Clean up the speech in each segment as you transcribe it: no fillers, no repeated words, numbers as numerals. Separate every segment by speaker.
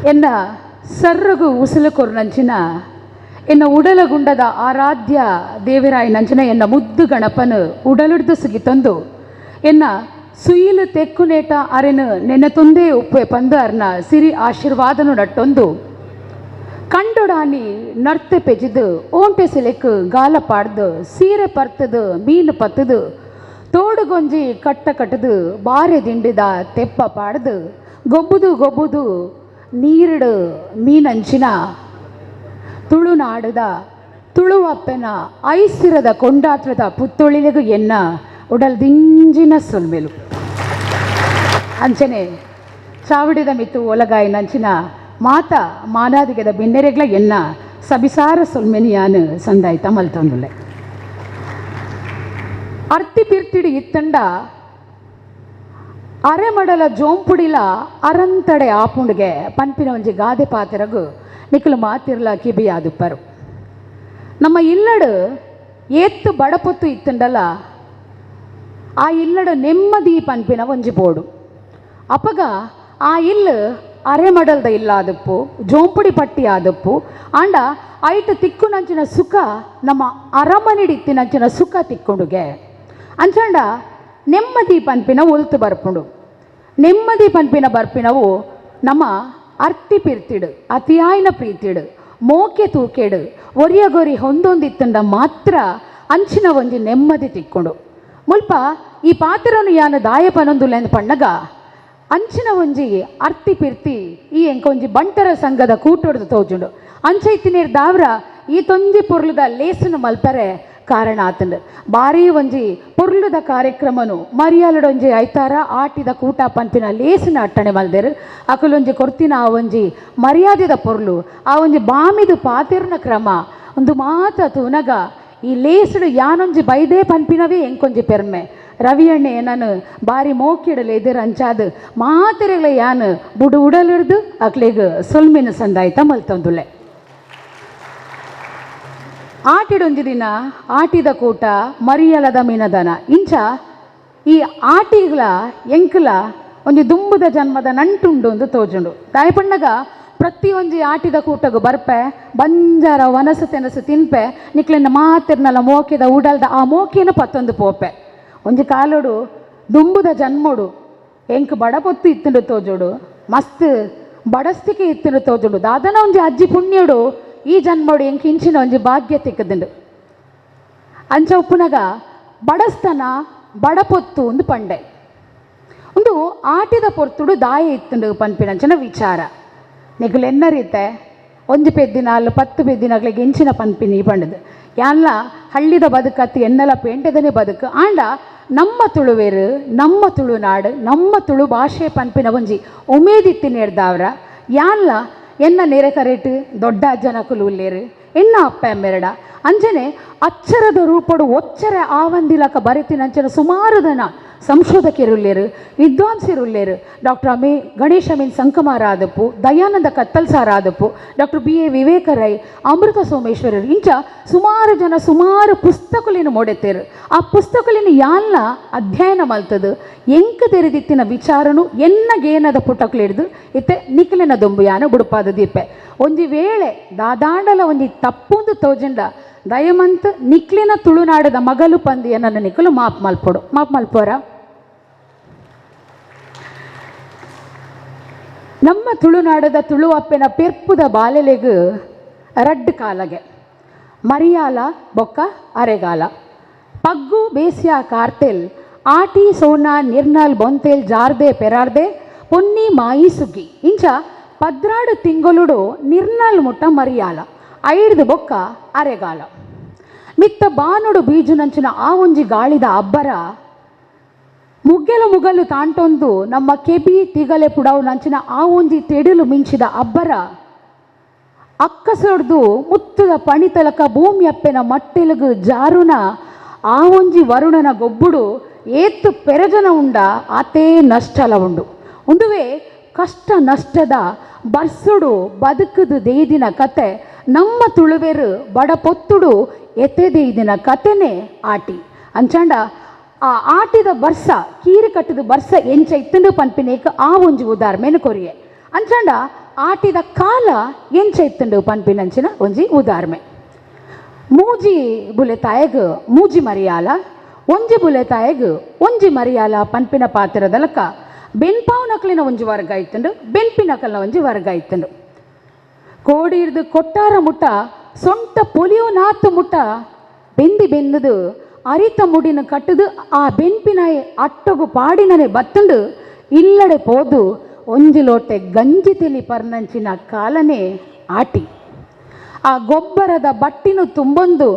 Speaker 1: ಎನ್ನ ಸರ್ರಗು ಉಸುಲು ಕೊರ್ನಂಚಿನ ಎನ್ನ ಉಡಲಗುಂಡದ ಆರಾಧ್ಯ ದೇವರಾಯ ನಂಚಿನ ಎನ್ನ ಮುದ್ದು ಗಣಪನು ಉಡಲಿಡ್ದು ಸುಗಿತಂದು ಎನ್ನ ಸುಯಿಲು ತೆಕ್ಕುನೇಟ ಅರೆನು ನೆನ್ನ ತೊಂದೇ ಉಪ್ಪೆ ಪಂದು ಅರ್ನ ಸಿರಿ ಆಶೀರ್ವಾದನು ನಟ್ಟೊಂದು ಕಂಡೊಡಾನಿ ನರ್ತೆ ಪೆಜಿದು ಓಂಟೆ ಸಿಲೆಕ್ ಗಾಲ ಪಾಡ್ದು ಸೀರೆ ಪರ್ತದು ಮೀನು ಪತ್ತದು ತೋಡುಗೊಂಜಿ ಕಟ್ಟ ಕಟ್ಟದು ಬಾರೆ ದಿಂಡಿದ ತೆಪ್ಪ ಪಾಡ್ದು ಗೊಬ್ಬುದು ನೀರಿಡು ಮೀನಂಚಿನ ತುಳುನಾಡದ ತುಳುವಪ್ಪೆನ ಐಸಿರದ ಕೊಂಡಾಟದ ಪುತ್ತೊಳಿಲೆಗು ಎನ್ನ ಉಡಲ್ ದಿಂಜಿನ ಸೊಲ್ಮೆಲು ಅಂಚನೆ ಚಾವಡಿದ ಮಿತ್ತು ಒಲಗಾಯಿ ನಂಚಿನ ಮಾತ ಮಾನಾದಿಗೆದ ಬಿನ್ನೆರೆಗ್ಲ ಎನ್ನ ಸಬಿಸಾರ ಸೊಲ್ಮೆನಿಯಾನು ಸಂದಾಯ್ತ ಮಲ್ತೊಂದುಲ್ಲೆ ಅರ್ತಿ ಪಿರ್ತಿಡಿ ಇತ್ತಂಡ ಅರೆಮಡಲ ಜೋಂಪುಡಿಲ ಅರಂತಡೆ ಆಪುಂಡ್ಗೆ ಪನ್ಪಿನ ಒಂಜಿ ಗಾದೆ ಪಾತೆರಗು ನಿಖಲು ಮಾತಿರ್ಲ ಕಿಬಿಯಾದುಪ್ಪರು ನಮ್ಮ ಇಲ್ಲಡು ಏತ್ತು ಬಡಪೊತ್ತು ಇತ್ತಂಡಲ್ಲ ಆ ಇಲ್ಲಡು ನೆಮ್ಮದಿ ಪನ್ಪಿನ ಒಂಜಿ ಬೋಡು ಅಪಗ ಆ ಇಲ್ಲು ಅರೆಮಡಲ್ದ ಇಲ್ಲ ಆದಪ್ಪು ಜೋಂಪುಡಿ ಪಟ್ಟಿ ಆದಪ್ಪು ಆಂಡ ಐಟು ತಿಕ್ಕುನಂಚಿನ ಸುಖ ನಮ್ಮ ಅರಮನಿಡಿತ್ತಿನಂಚಿನ ಸುಖ ತಿಕ್ಕೊಂಡುಗೆ ಅಂಚಂಡ ನೆಮ್ಮದಿ ಪನ್ಪಿನ ಒಲ್ತು ಬರ್ಪುಂಡು ನೆಮ್ಮದಿ ಪನ್ಪಿನ ಬರ್ಪಿನವು ನಮ್ಮ ಅರ್ತಿ ಪಿರ್ತಿಡು ಅತಿಯಾಯಿನ ಪ್ರೀತಿಡು ಮೋಕೆ ತೂಕೆಡು ಒರಿಯಗೊರಿ ಹೊಂದೊಂದಿತ್ತಂಡ ಮಾತ್ರ ಅಂಚಿನ ಒಂಜಿ ನೆಮ್ಮದಿ ತಿಕ್ಕೊಂಡು ಮುಲ್ಪ ಈ ಪಾತ್ರನು ಯಾನು ದಾಯಪನೊಂದುಲ್ಲ ಎಂದು ಪಣ್ಣಗ ಅಂಚಿನ ಒಂಜಿ ಅರ್ತಿ ಪಿರ್ತಿ ಈ ಎಂಕೊಂಜಿ ಬಂಟರ ಸಂಘದ ಕೂಟೊಡ್ದು ತೋಜುಂಡು ಅಂಚೈತಿನೇರ್ ದಾವ್ರ ಈ ತೊಂಜಿ ಪೊರ್ಲುದ ಲೇಸನು ಮಲ್ಪರೆ ಕಾರಣ ಆತಂಡು ಬಾರಿ ಒಂಜಿ ಪೊರ್ಲುದ ಕಾರ್ಯಕ್ರಮನು ಮರಿಯಾಲಡೊಂಜಿ ಐತಾರ ಆಟಿದ ಕೂಟ ಪನ್ಪಿನ ಲೇಸಿನ ಅಟ್ಟಣೆ ಮಲ್ದೇರು ಅಕಲೊಂಜಿ ಕೊರ್ತಿನ ಆ ಒಂಜಿ ಮರ್ಯಾದೆದ ಪೊರ್ಲು ಆ ಒಂಜಿ ಬಾಮಿದು ಪಾತೆರ್ನ ಕ್ರಮ ಒಂದು ಮಾತ ತುನಗ ಈ ಲೇಸುಡು ಯಾನೊಂಜಿ ಬೈದೇ ಪನ್ಪಿನವೇ ಎಂಕೊಂಜಿ ಪೆರ್ಮೆ ರವಿಯಣ್ಣೆ ನಾನು ಬಾರಿ ಮೋಕಿಡಲು ಎದುರು ಅಂಚಾದು ಮಾತೆರೆಗಳ ಯಾನು ಬುಡು ಉಡಲಿಡ್ದು ಅಕ್ಲೆಗ್ ಸೊಲ್ಮಿನ ಸಂದಾಯ್ತ ಮಲ್ತೊಂದುಲ್ಲೆ ಆಟಿಡೊಂಜಿ ದಿನ ಆಟಿದ ಕೂಟ ಮರಿಯಲದ ಮೀನದನ ಇಂಚ ಈ ಆಟಿಗಳ ಎಂಕಲ ಒಂಜಿ ದುಂಬುದ ಜನ್ಮದ ನಂಟುಂಡು ಒಂದು ತೋಜುಂಡು ದಾಯಪಣ್ಣಗ ಪ್ರತಿಯೊಂಜಿ ಆಟಿದ ಕೂಟಗು ಬರ್ಪೆ ಬಂಜಾರ ವನಸು ತೆನಸು ತಿನ್ಪೆ ನಿಕ್ಲೆನ್ನ ಮಾತಿರ್ನಲ್ಲ ಮೋಕೆದ ಉಡಲ್ದ ಆ ಮೋಕೆನು ಪತ್ತೊಂದು ಪೋಪೆ ಒಂಜಿ ಕಾಲೋಡು ದುಂಬುದ ಜನ್ಮೋಡು ಎಂಕ್ ಬಡಪೊತ್ತು ಇತ್ತುಂಡು ತೋಜೋಡು ಮಸ್ತ್ ಬಡಸ್ತಿಕೆ ಇತ್ತುಂಡು ತೋಜುಂಡು ದಾದನ ಒಂಜಿ ಅಜ್ಜಿ ಪುಣ್ಯೋಡು ಈ ಜನ್ಮೋಡು ಎಂಕ್ ಇಂಚಿನ ಒಂಜಿ ಭಾಗ್ಯ ತಿಕ್ಕದುಂಡು ಅಂಚ ಉಪ್ಪುನಗ ಬಡಸ್ತನ ಬಡಪೊತ್ತು ಒಂದು ಪಂಡೆ ಒಂದು ಆಟಿದ ಪೊರ್ತುಡು ದಾಯ ಇತ್ತುಂಡು ಪನ್ಪಿನಂಚನ ವಿಚಾರ ನಿಗುಲೆನ್ನರಿತೆ ಒಂಜಿ ಪೆದ್ದಿನಾಲು 10 ಪೆದ್ದಿನಾಗ್ಲಿಗೆ ಎಂಚಿನ ಪನ್ಪಿನಿ ಪಂಡದು ಯಾನ್ಲ ಹಳ್ಳಿದ ಬದುಕತ್ತಿ ಎನ್ನೆಲ್ಲ ಪೇಂಟೆದನೇ ಬದುಕು ಆಂಡ ನಮ್ಮ ತುಳುವೇರು ನಮ್ಮ ತುಳುನಾಡು ನಮ್ಮ ತುಳು ಭಾಷೆ ಪನ್ಪಿನ ಒಂಜಿ ಉಮೇದಿತ್ತಿನೇರ್ದಾವ್ರ ಯಾನ್ಲ ಎನ್ನ ನೆರೆ ಕರೆಟ್ ದೊಡ್ಡ ಅಜ್ಜನ ಕುಲುಲ್ಲೇರು ಎನ್ನ ಅಪ್ಪ ಎಮ್ಮೆರಡ ಅಂಜನೆ ಅಚ್ಚರದ ರೂಪಡು ಒಚ್ಚರೆ ಆವಂದಿಲಕ ಬರೆತಿನಂಚನ ಸುಮಾರು ಜನ ಸಂಶೋಧಕರುಲ್ಲೇರು ವಿದ್ವಾಂಸರುಲ್ಲೇರು ಡಾಕ್ಟರ್ ಗಣೇಶ ಮೀನ್ ಸಂಕಮಾರ ಆದಪ್ಪು ದಯಾನಂದ ಕತ್ತಲ್ಸಾರ ಆದಪ್ಪು ಡಾಕ್ಟರ್ BA ವಿವೇಕ ರೈ ಅಮೃತ ಸೋಮೇಶ್ವರರು ಇಂಚ ಸುಮಾರು ಜನ ಸುಮಾರು ಪುಸ್ತಕಲಿನ ಮೊಡೆತೇರು ಆ ಪುಸ್ತಕಲಿನ ಯಾನ್ಲ ಅಧ್ಯಯನ ಮಲ್ತದು ಎಂಕ ತೆರೆದಿತ್ತಿನ ವಿಚಾರನು ಎನ್ನಗೇನದ ಪುಟಕ್ಲಿಡ್ದು ಇತ್ತೆ ನಿಖಲಿನ ದೊಂಬು ಯಾನ ಬುಡುಪಾದ ದೀಪೆ ಒಂಜಿ ವೇಳೆ ದಾದಾಂಡಲ ಒಂಜಿ ತಪ್ಪೊಂದು ತೋಜಂಡ ದಯಮಂತ್ ನಿಕ್ಲಿನ ತುಳುನಾಡದ ಮಗಲು ಪಂದಿಯ ನನ್ನ ನಿಖಲು ಮಾಪ್ ಮಲ್ಪೋರ ನಮ್ಮ ತುಳುನಾಡದ ತುಳುವಪ್ಪೆನ ಪೆರ್ಪುದ ಬಾಲೆಲೆಗು ರಡ್ಡು ಕಾಲಗೆ ಮರಿಯಾಲ ಬೊಕ್ಕ ಅರೆಗಾಲ ಪಗ್ಗು ಬೇಸಿಯ ಕಾರ್ತೆಲ್ ಆಟಿ ಸೋನಾ ನಿರ್ನಲ್ ಬೊಂತೆಲ್ ಜಾರ್ದೆ ಪೆರಾರ್ದೆ ಪೊನ್ನಿ ಮಾಯಿ ಸುಗ್ಗಿ ಇಂಚ 14 ತಿಂಗಳುಡು ನಿರ್ನಲ್ ಮುಟ್ಟ ಮರಿಯಾಲ ಐಡ್ದು ಬೊಕ್ಕ ಅರೆಗಾಲ ಮಿತ್ತ ಬಾನುಡು ಬೀಜುನಂಚಿನ ಆ ಒಂಜಿ ಗಾಳಿದ ಅಬ್ಬರ ಮುಗ್ಗಲು ತಾಂಟೊಂದು ನಮ್ಮ ಕೆಬಿ ತಿಗಲೆ ಪುಡವು ನಂಚಿನ ಆ ಒಂಜಿ ತೆಡಿಲು ಮಿಂಚಿದ ಅಬ್ಬರ ಅಕ್ಕಸೊಡ್ದು ಮುತ್ತದ ಪಣಿತಲಕ ಭೂಮಿ ಅಪ್ಪೆನ ಮಟ್ಟೆಲುಗು ಜಾರುನ ಆ ಒಂಜಿ ವರುಣನ ಗೊಬ್ಬುಡು ಏತ್ತು ಪೆರಜನ ಉಂಡ ಆತೇ ನಷ್ಟಲ ಉಂಡು ಒಂದುವೇ ಕಷ್ಟ ನಷ್ಟದ ಬರ್ಸುಡು ಬದುಕುದು ದೇದಿನ ಕತೆ ನಮ್ಮ ತುಳುವೆರು ಬಡಪೊತ್ತುಡು ಎತೆದೇದಿನ ಕತೆನೇ ಆಟಿ ಅಂಚಾಂಡ ಆ ಆಟಿದ ಬರ್ಸ ಕೀರಿ ಕಟ್ಟಿದ ಬರ್ಸ ಎಂಚ ಇತ್ತಂಡು ಪನ್ಪಿನೇಕ ಆ ಒಂಜಿ ಉದಾರ್ಮೆನು ಕೊರಿಯೆ ಅಂಚಾಂಡ ಆಟಿದ ಕಾಲ ಎಂಚ ಇತ್ತಂಡು ಪನ್ಪಿನಂಚಿನ ಒಂಜಿ ಉದಾಹರಣೆ. ಮೂಜಿ ಬುಲೆ ತಾಯಗ್ ಮೂಜಿ ಮರಿಯಾಲ, ಒಂಜಿ ಬುಲೆ ತಾಯಗ್ ಒಂಜಿ ಮರಿಯಾಲ ಪನ್ಪಿನ ಪಾತ್ರದಲಕ ಬೆನ್ಪಾವು ನಕಲಿನ ಒಂಜಿ ವರ್ಗ ಇತ್ತಂಡು, ಬೆನ್ಪಿನಕಲ್ನ ಒಂಜಿ ವರ್ಗ ಇತ್ತಂಡು. ಕೋಡಿ ಹಿಡ್ದು ಕೊಟ್ಟಾರ ಮುಟ್ಟ ಸೊಂಟ ಪೊಲಿಯೋ ನಾತು ಮುಟ್ಟ ಬೆಂದಿ ಬೆನ್ನದು ಅರಿತ ಮುಡಿನ ಕಟ್ಟದು ಆ ಬೆನ್ಪಿನ ಅಟ್ಟೊಗು ಪಾಡಿನನೆ ಬತ್ತಂಡು ಇಲ್ಲಡೆ ಪೋದು ಒಂಜಿ ಲೋಟೆ ಗಂಜಿ ತೆಲಿ ಪರ್ನಂಚಿನ ಕಾಲನೇ ಆಟಿ. ಆ ಗೊಬ್ಬರದ ಬಟ್ಟಿನ ತುಂಬೊಂದು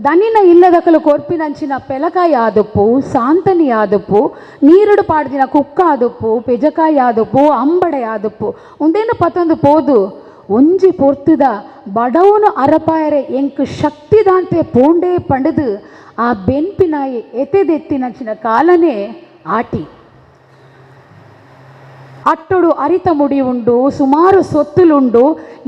Speaker 1: ದನಿನ ಇಲ್ಲದಕಲು ಕೊರ್ಪಿನಂಚಿನ ಪೆಲಕಾಯಿ ಆದುಪ್ಪು, ಸಾಂತನಿ ಆದುಪ್ಪು, ನೀರುಡು ಪಾಡ್ದಿನ ಕುಕ್ಕ ಆದುಪ್ಪು, ಪೆಜಕಾಯಿ ಆದುಪ್ಪು, ಅಂಬಡೆ ಆದುಪ್ಪು ಒಂದೇನು ಪತ್ತೊಂದು ಪೋದು ಒಂಜಿ ಪೊರ್ತುದ ಬಡವನು ಅರಪಾಯರೆ ಎಂಕ್ ಶಕ್ತಿದಾಂತೆ ಪೋಂಡೇ ಪಂಡದು ಆ ಬೆನ್ಪಿನಾಯಿ ಎತೆದೆತ್ತಿನಂಚಿನ ಕಾಲನೇ ಆಟಿ. ಅಟ್ಟೊಡು ಅರಿತ ಮುಡಿ ಉಂಡು, ಸುಮಾರು ಸೊತ್ತುಲುಂಡು,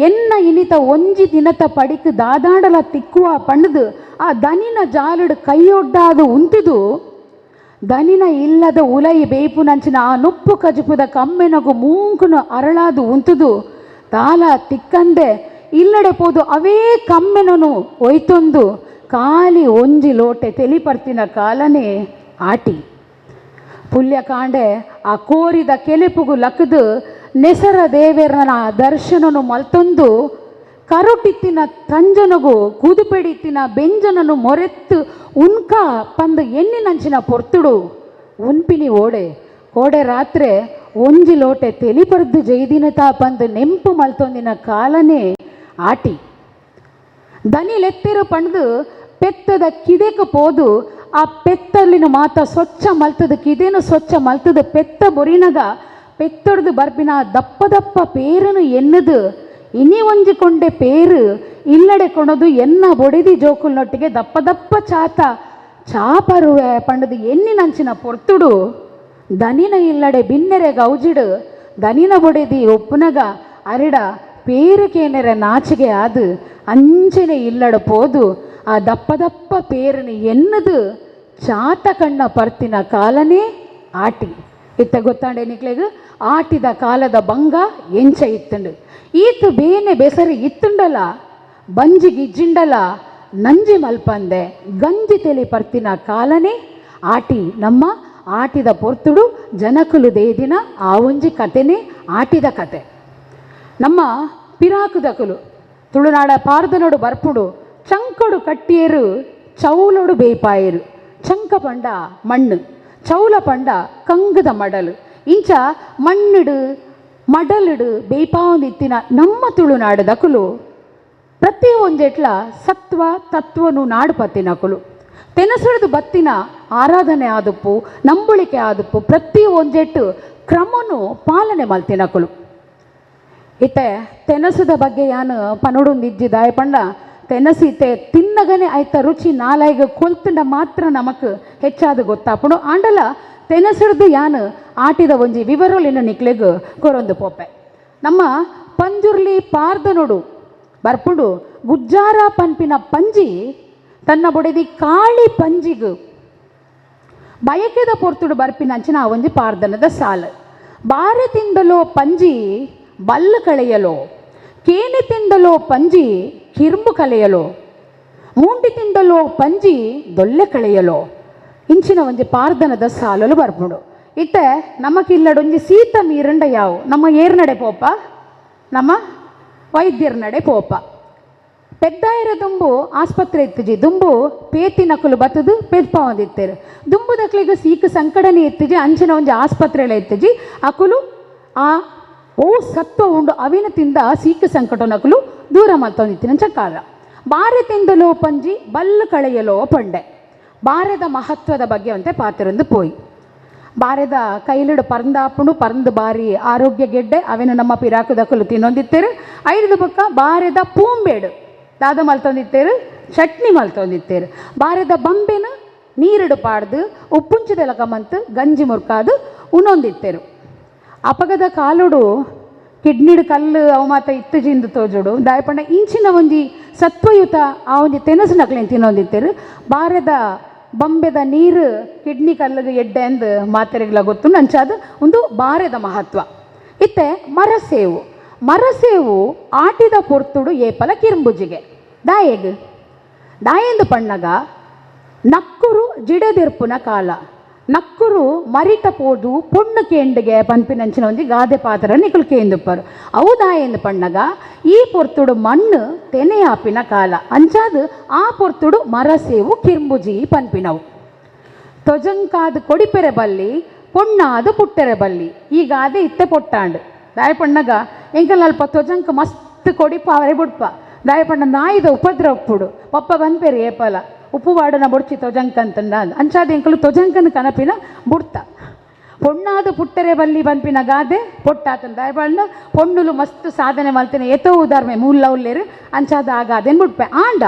Speaker 1: ಎನ್ನ ಇನಿತ ಒಂಜಿ ದಿನತ ಪಡಿಕ್ ದಾದಾಂಡಲ ತಿಕ್ಕುವ ಪಂಡದು ಆ ದನಿನ ಜಾಲುಡು ಕೈಯೊಡ್ಡಾದು ಉಂತುದು ದನಿನ ಇಲ್ಲದ ಉಲೈ ಬೇಪುನಂಚಿನ ಆ ನುಪ್ಪು ಕಜುಪುದ ಕಮ್ಮೆನಗು ಮೂಂಕುನು ಅರಳಾದು ಉಂತುದು ತಾಲ ತಿಕ್ಕಂದೆ ಇಲ್ಲಡೆ ಪೋದು ಅವೇ ಕಮ್ಮೆನನು ಒಯ್ತೊಂದು ಖಾಲಿ ಒಂಜಿ ಲೋಟೆ ತೆಲಿಪರ್ತಿನ ಕಾಲನೇ ಆಟಿ. ಪುಲ್ಯ ಕಾಂಡೆ ಆ ಕೋರಿದ ಕೆಲೆಪುಗು ಲಕ್ಕದು ನೆಸರ ದೇವೇರನ ದರ್ಶನನು ಮಲ್ತೊಂದು ಕರುಟಿತ್ತಿನ ತಂಜನಗು ಕುದುಪೆಡಿತ್ತಿನ ಬೆಂಜನನು ಮೊರೆತ್ತು ಉನ್ಕ ಪಂದು ಎಣ್ಣಿನಂಚಿನ ಪೊರ್ತುಡು ಉನ್ಪಿನಿ ಓಡೆ ಕೋಡೆ ರಾತ್ರೆ ಒಂಜಿ ಲೋಟೆ ತೆಲಿಪರ್ದು ಜೈದಿನತ ಪಂದು ನೆಂಪು ಮಲ್ತೊಂದಿನ ಕಾಲನೇ ಆಟಿ. ದನಿಲೆತ್ತೆರು ಪಂದು ಪೆತ್ತದ ಕಿದೆಕ ಪೋದು ಆ ಪೆತ್ತಲಿನ ಮಾತ ಸ್ವಚ್ಛ ಮಲ್ತದ ಕಿದೇನು ಸ್ವಚ್ಛ ಮಲ್ತದ ಪೆತ್ತ ಬೊರಿನಗ ಪೆತ್ತೊಡ್ದು ಬರ್ಪಿನ ದಪ್ಪ ದಪ್ಪ ಪೇರನು ಎನ್ನದು ಇನಿ ಒಂಜಿಕೊಂಡೆ ಪೇರು ಇಲ್ಲಡೆ ಕೊಣದು ಎನ್ನ ಬೊಡೆದಿ ಜೋಕುಲ್ನೊಟ್ಟಿಗೆ ದಪ್ಪ ದಪ್ಪ ಚಾತ ಚಾಪರುವೆ ಪಂಡದು ಎನ್ನಿನಂಚಿನ ಪೊರ್ತುಡು ದನಿನ ಇಲ್ಲಡೆ ಬಿನ್ನೆರೆ ಗೌಜಿಡು ದನಿನ ಬೊಡೆದಿ ಒಪ್ಪುನಗ ಅರಿಡ ಪೇರುಕೇನೆರೆ ನಾಚಿಗೆ ಆದು ಅಂಚನೆ ಇಲ್ಲಡ ಪೋದು ಆ ದಪ್ಪ ದಪ್ಪ ಪೇರನು ಎನ್ನದು ಚಾತ ಕಣ್ಣ ಪರ್ತಿನ ಕಾಲನೇ ಆಟಿ. ಇತ್ತ ಗೊತ್ತಾಂಡೆ ನಿಕ್ಲೆಗ್ ಆಟಿದ ಕಾಲದ ಬಂಗ ಎಂಚ ಇತ್ತುಂಡು. ಈತು ಬೇನೆ ಬೆಸರಿ ಇತ್ತುಂಡಲ ಬಂಜಿ ಗಿಜ್ಜಿಂಡಲ ನಂಜಿ ಮಲ್ಪಂದೆ ಗಂಜಿ ತೆಲಿ ಪರ್ತಿನ ಕಾಲನೇ ಆಟಿ. ನಮ್ಮ ಆಟಿದ ಪೊರ್ತುಡು ಜನಕುಲು ದೇದಿನ ಆ ಒಂಜಿ ಕತೆನೇ ಆಟಿದ ಕತೆ. ನಮ್ಮ ಪಿರಾಕುದಕುಲು ತುಳುನಾಡ ಪಾರ್ದನೋಡು ಬರ್ಪುಡು ಚಂಕಡು ಕಟ್ಟಿಯರು ಚೌಲೋಡು ಬೇಪಾಯರು ಚಂಕ ಪಂಡ ಮಣ್ಣು ಚೌಲ ಪಂಡ ಕಂಗದ ಮಡಲು ಇಂಚ ಮಣ್ಣಿಡು ಮಡಲಿಡು ಬೇಪಾವಂದಿತ್ತಿನ ನಮ್ಮ ತುಳುನಾಡದಕುಲು ಪ್ರತಿ ಒಂಜೆಟ್ಲ ಸತ್ವ ತತ್ವನು ನಾಡು ಪತ್ತಿನಕುಲು ತೆನಸುಳಿದು ಬತ್ತಿನ ಆರಾಧನೆ ಆದುಪ್ಪು ನಂಬುಳಿಕೆ ಆದುಪ್ಪು ಪ್ರತಿ ಒಂಜೆಟ್ಟು ಕ್ರಮನು ಪಾಲನೆ ಮಲ್ತಿನಕುಲು. ಇತ್ತೆ ತೆನಸುದ ಬಗ್ಗೆ ಯಾನು ಪನೋಡೊಂದಿಜ್ಜಿ ದಾಯ ಪಂಡ ತೆನಸಿತೆ ತಿನ್ನಗನೆ ಆಯ್ತ ರುಚಿ ನಾಲಾಯಿಗ ಕೊಲ್ತುಂಡ ಮಾತ್ರ ನಮಕ್ ಹೆಚ್ಚಾದ ಗೊತ್ತಾಪುಡು ಆಂಡಲ ತೆನಸಿಡ್ದು ಯಾನು ಆಟಿದ ಒಂಜಿ ವಿವರಲಿನ ನಿಕ್ಲೆಗ್ ಕೊರೊಂದು ಪೋಪೆ. ನಮ್ಮ ಪಂಜುರ್ಲಿ ಪಾರ್ದನೋಡು ಬರ್ಪುಡು ಗುಜ್ಜಾರ ಪನ್ಪಿನ ಪಂಜಿ ತನ್ನ ಬೊಡೆದಿ ಕಾಳಿ ಪಂಜಿಗು ಬಯಕೆದ ಪೊರ್ತುಡು ಬರ್ಪಿನಂಚಿನ ಆ ಒಂಜಿ ಪಾರ್ದನದ ಸಾಲು. ಬಾರೆ ತಿಂದಲೋ ಪಂಜಿ ಬಲ್ಲು ಕಳೆಯಲೋ, ಕೇನೆ ತಿಂದಲೋ ಪಂಜಿ ಕಿರ್ಮು ಕಳೆಯಲೋ, ಮೂಂಡಿ ತಿಂದಲೋ ಪಂಜಿ ದೊಲ್ಲೆ ಕಳೆಯಲೋ ಇಂಚಿನ ಒಂಜಿ ಪಾರ್ದನದ ಸಾಲಲು ಬರ್ಪುಡು. ಇತ್ತೆ ನಮಕಿಲ್ಲಡೊಂಜಿ ಸೀತ ಮೀರಂಡ ಯಾವು ನಮ್ಮ ಏರ್ನಡೆ ಪೋಪ ನಮ್ಮ ವೈದ್ಯರ ನಡೆ ಪೋಪ. ಪೆದ್ದಾಯಿರ ದುಂಬು ಆಸ್ಪತ್ರೆ ಇತ್ತಿಜಿ ದುಂಬು ಪೇತಿನಕುಲು ಬತ್ತದು ಪೆದ್ಪಾವಂದಿತ್ತೇರು ದುಂಬುದಕ್ಲಿಗ ಸೀಕ ಸಂಕಡನೆ ಇತ್ತಿಜಿ ಅಂಚಿನ ಒಂಜಿ ಆಸ್ಪತ್ರೆಲ ಇತ್ತಿಜಿ ಅಕುಲು ಆ ಓ ಸತ್ವ ಉಂಡು ಅವಿನ ತಿಂದ ಸೀಕ ಸಂಕಟನಕುಲು ದೂರ ಮಲ್ತೊಂದಿತ್ತಿನಂಚ ಕಾಲ. ಬಾರೆ ತಿಂದಲೋ ಪಂಜಿ ಬಲ್ಲು ಕಳೆಯಲೋ ಪಂಡೆ ಬಾರೆದ ಮಹತ್ವದ ಬಗ್ಗೆ ಅಂತೆ ಪಾತಿರೊಂದು ಪೋಯಿ. ಬಾರೆದ ಕೈಲಿಡು ಪರಂದಾಪುಣು ಪರಂದು ಬಾರಿ ಆರೋಗ್ಯ ಗೆಡ್ಡೆ ಅವೇನು ನಮ್ಮ ಪಿರಾಕುದಕುಲು ತಿನ್ನೊಂದಿತ್ತೇರು. ಐದು ಪಕ್ಕ ಬಾರೆದ ಪೂಂಬೇಡು ದಾದ ಮಲ್ತೊಂದಿತ್ತೇರು, ಚಟ್ನಿ ಮಲ್ತೊಂದಿತ್ತೇರು. ಬಾರೆದ ಬಂಬೆನು ನೀರಿಡು ಪಾಡ್ದು ಉಪ್ಪುಂಚದೆಲ ಕಮಂತು ಗಂಜಿ ಮುರ್ಕಾದು ಉಣೊಂದಿತ್ತೇರು. ಅಪಗದ ಕಾಲುಡು ಕಿಡ್ನಿಡು ಕಲ್ಲು ಅವು ಮಾತ ಇತ್ತುಜಿಂದು ತೋಜುಡು ದಾಯಪಂಡ ಇಂಚಿನ ಒಂಜಿ ಸತ್ವಯುತ ಆ ಒಂಜಿ ತೆನಸು ನಕ್ಲೇನು ತಿನ್ನೊಂದಿತ್ತೇರು. ಬಾರೆದ ಬಂಬೆದ ನೀರು ಕಿಡ್ನಿ ಕಲ್ಲಿಗೆ ಎಡ್ಡೆ ಅಂದು ಮಾತೆರೆಗ್ಲ ಗೊತ್ತು ನಂಚಾದ ಒಂದು ಬಾರೆದ ಮಹತ್ವ. ಇತ್ತೆ ಮರಸೇವು ಮರಸೇವು ಆಟಿದ ಪೊರ್ತುಡು ಏಪಲ ಕಿರುಂಬುಜಿಗೆ ದಾಯೆಗ್ ದಾಯೆಂದು ಪಣ್ಣಗ ನಕ್ಕುರು ಜಿಡದಿರ್ಪುನ ಕಾಲ ನಕ್ಕುರು ಮರಿತ ಪೋದು ಪೊಣ್ಣು ಕೇಂಡಿಗೆ ಪನ್ಪಿನಂಚಿನ ಒಂಜಿ ಗಾದೆ ಪಾತ್ರ ನಿಕುಲು ಕೇಂದುಪ್ಪರು ಅವು ದಾಯೆಂದು ಪಣ್ಣಗ ಈ ಪೊರ್ತುಡು ಮಣ್ಣು ತೆನೆಯಾಪಿನ ಕಾಲ ಅಂಚಾದು ಆ ಪೊರ್ತುಡು ಮರಸೇವು ಕಿರುಂಬುಜಿ ಪನ್ಪಿನವು ತೊಜಂಕಾದು ಕೊಡಿಪೆರೆ ಬಲ್ಲಿ ಪೊಣ್ಣಾದು ಪುಟ್ಟೆರೆ ಬಲ್ಲಿ ಈ ಗಾದೆ ಇತ್ತೆ ಪೊಟ್ಟಾಂಡು ದಾಯ ಪಣ್ಣಗ ಎಂಕಲ್ ಅಲ್ಪ ತೊಜಂಕ ಮಸ್ತ್ ಕೊಡಿಪ ಅವರೇ ಬುಡ್ಪ ದಾಯ ಪಣ್ಣ ನಾಯಿದ ಉಪದ್ರ ಉಪ್ಪುಡು ಪಪ್ಪ ಬಂದ್ಪೇರಿ ಏಪಲ ಉಪ್ಪು ಬಾಡನ ಬುಡ್ಚಿ ತೊಜಂಕ ಅಂತಂದ ಅಂಚಾದ ಎಂಕಲು ತೊಜಂಕನ ಕನಪಿನ ಬುಡ್ತ ಪೊಣ್ಣಾದು ಪುಟ್ಟರೆ ಬಲ್ಲಿ ಬನ್ಪಿನ ಗಾದೆ ಪೊಟ್ಟಾತನ ದಾಯ ಪಣ್ಣ ಪೊಣ್ಣುಲು ಮಸ್ತ್ ಸಾಧನೆ ಮಲ್ತೇನೆ ಏತೋ ಉದಾರ್ಮೆ ಮೂಲ ಉಲ್ಲೇರು ಅಂಚಾದ ಆ ಗಾದೆನ್ ಬುಡ್ಪೆ ಆಂಡ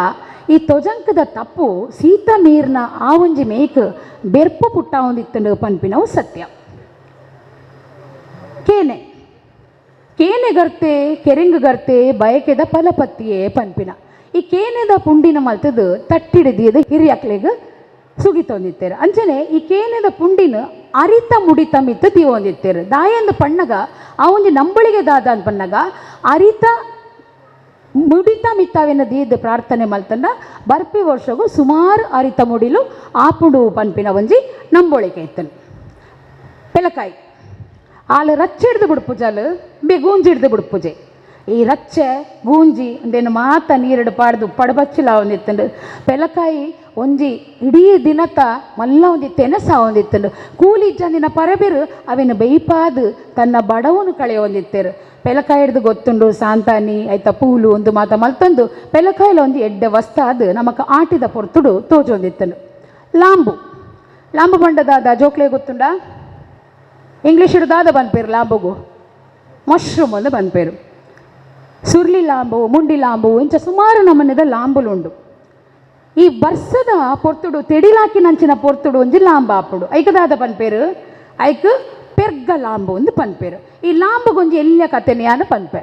Speaker 1: ಈ ತೊಜಂಕದ ತಪ್ಪು ಸೀತ ನೀರ್ನ ಆ ಒಂಜಿ ಮೇಕ್ ಬೆರ್ಪು ಪುಟ್ಟ ಒಂದಿತ್ತಂಡು ಪನ್ಪಿನವು ಸತ್ಯ. ಕೇನೆ ಕೇನೆಗರ್ತೆ ಕೆರೆಂಗುಗರ್ತೆ ಬಯಕೆದ ಫಲಪತ್ತಿಯೇ ಪನ್ಪಿನ ಈ ಕೇನೆದ ಪುಂಡಿನ ಮಲ್ತದು ತಟ್ಟಿಡಿದಿಯದ ಹಿರಿಯಕ್ಲೆಗ್ ಸುಗಿತೊಂದಿತ್ತೇರು ಅಂಚನೆ ಈ ಕೇನೆದ ಪುಂಡಿನ ಅರಿತ ಮುಡಿತ ಮಿತ್ತ ದಿವೊಂದಿತ್ತೇರು ದಾಯಂದು ಪಣ್ಣಗ ಆ ಒಂಜಿ ನಂಬಳಿಗೆ ದಾದ ಅಂತ ಪಣ್ಣಗ ಅರಿತ ಮುಡಿತ ಮಿತ್ತವೆನ ದೀದ ಪ್ರಾರ್ಥನೆ ಮಲ್ತಂಡ ಬರ್ಪಿ ವರ್ಷಗೂ ಸುಮಾರು ಅರಿತ ಮುಡಿಲು ಆಪುಡು ಪನ್ಪಿನ ಒಂಜಿ ನಂಬೊಳಿಕೆ ಇತ್ತನು. ಪೆಲಕಾಯಿ ಆಳು ರಚ್ಚೆ ಹಿಡ್ದು ಬಿಡ್ಪುಜಲು ಗೂಂಜಿ ಹಿಡ್ದು ಬಿಡ್ಪುಜೆ ಈ ರಚ್ಚೆ ಗೂಂಜಿ ಒಂದೇನು ಮಾತ ನೀರಿಡು ಪಾಡ್ದು ಪಡಬಚ್ಚಿಲ ಒಂದಿತ್ತಂಡು ಪೆಲಕಾಯಿ ಒಂಜಿ ಇಡೀ ದಿನತ ಮಲ್ಲ ಒಂದಿ ತೆನಸ ಒಂದಿತ್ತಂಡು ಕೂಲಿ ಜಂದಿನ ಪರಬೆರು ಅವೇನು ಬೈಪಾದು ತನ್ನ ಬಡವನು ಕಳೆಯ ಒಂದಿತ್ತೇರು ಪೆಲಕಾಯಿ ಹಿಡ್ದು ಗೊತ್ತುಂಡು ಸಾಂತಾನಿ ಆಯ್ತಾ ಪೂಲು ಒಂದು ಮಾತ ಮಲ್ತಂದು ಪೆಲಕಾಯಿಲ ಒಂದು ಎಡ್ಡೆ ವಸ್ತಾದು ನಮಕ್ ಆಟಿದ ಪೊರ್ತುಡು ತೋಜೊಂದಿತ್ತನು. ಲಾಂಬು ಲಾಂಬು ಬಂಡದಾದ ಜೋಕ್ಲೆ ಗೊತ್ತುಂಡ ಇಂಗ್ಲೀಷ್ ಹಿಡ್ದಾದ ಬಂದ್ಪೇರು ಲಾಂಬುಗು ಮಶ್ರೂಮ್ ಒಂದು ಬಂದ್ಪೇರು ಸುರ್ಲಿ ಲಾಂಬು ಮುಂಡಿ ಲಾಂಬು ಇಂಚ ಸುಮಾರು ನಮನೆದ ಲಾಂಬುಲುಂಡು. ಈ ಬರ್ಸದ ಪೊರ್ತುಡು ತೆಡಿಲಾಕಿ ನಂಚಿನ ಪೊರ್ತುಡು ಒಂಜಿ ಲಾಂಬ ಆಪುಡು ಐಕದಾದ ಪನ್ಪೇರು ಐಕ್ ಪೆರ್ಗ ಲಾಂಬು ಒಂದು ಪನ್ಪೇರು ಈ ಲಾಂಬುಗೊಂಜಿ ಎಲ್ಲ ಕತೆನೆಯಾನ ಪನ್ಪೆ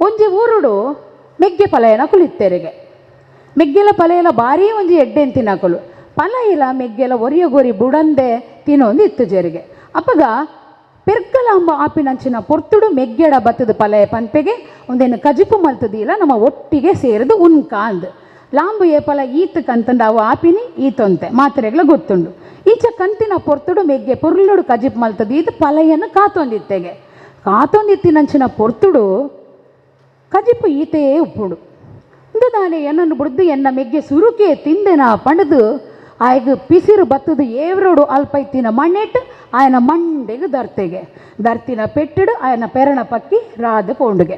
Speaker 1: ಒಂಜಿ ಊರುಡು ಮೆಗ್ಗೆ ಪಲಯನ ಕುಲಿತ್ತೆರೆಗೆ ಮೆಗ್ಗೆಲ ಪಲಯಲ ಭಾರಿ ಒಂಜಿ ಎಡ್ಡೆ ತಿನ್ನಕಲು ಪಲ ಇಲ್ಲ ಮೆಗ್ಗೆಲ ಒರಿಯಗೊರಿ ಬುಡಂದೆ ತಿನ್ನೊಂದು ಇತ್ತು ಜರಿಗೆ ಅಪ್ಪಗ ಪೆರ್ಗಲಾಂಬ ಆಪಿನಂಚಿನ ಪೊರ್ತುಡು ಮೆಗ್ಗೆಡ ಬತ್ತದ ಪಲಯ ಪನ್ಪೆಗೆ ಒಂದೇನು ಕಜಿಪು ಮಲ್ತದಿಲ್ಲ ನಮ್ಮ ಒಟ್ಟಿಗೆ ಸೇರಿದು ಉನ್ಕ ಅಂದ್ ಲಾಂಬು ಏಪಲ ಈತ್ ಕಂತಂಡ ಅವು ಆಪಿನಿ ಈತೊಂತೆ ಮಾತ್ರೆಗಳ ಗೊತ್ತುಂಡು ಈಚ ಕಂತಿನ ಪೊರ್ತುಡು ಮೆಗ್ಗೆ ಪುರ್ಲುಡು ಕಜಿಪ್ ಮಲ್ತದಿ ಇದು ಪಲಯನ್ನು ಕಾತೊಂದಿತ್ತೆಗೆ ಕಾತೊಂದಿತ್ತಿನಂಚಿನ ಪೊರ್ತುಡು ಕಜಿಪು ಈತೇ ಉಪ್ಪುಡು ಇಂದು ದಾನೆ ಎನ್ನನ್ನು ಬಿಡ್ದು ಎನ್ನ ಮೆಗ್ಗೆ ಸುರುಕೆ ತಿಂದೆನ ಪಣದು ಆಯ್ಗ ಪಿಸಿರು ಬತ್ತದು ಏವ್ರೋಡು ಅಲ್ಪ ಇತ್ತಿನ ಮಣ್ಣೆಟ್ಟು ಆಯನ ಮಂಡೆಗೆ ದರ್ತಿನ ಪೆಟ್ಟುಡು ಆಯನ ಪೆರಣ ಪಕ್ಕಿ ರಾದ ಪೋಂಡುಗೆ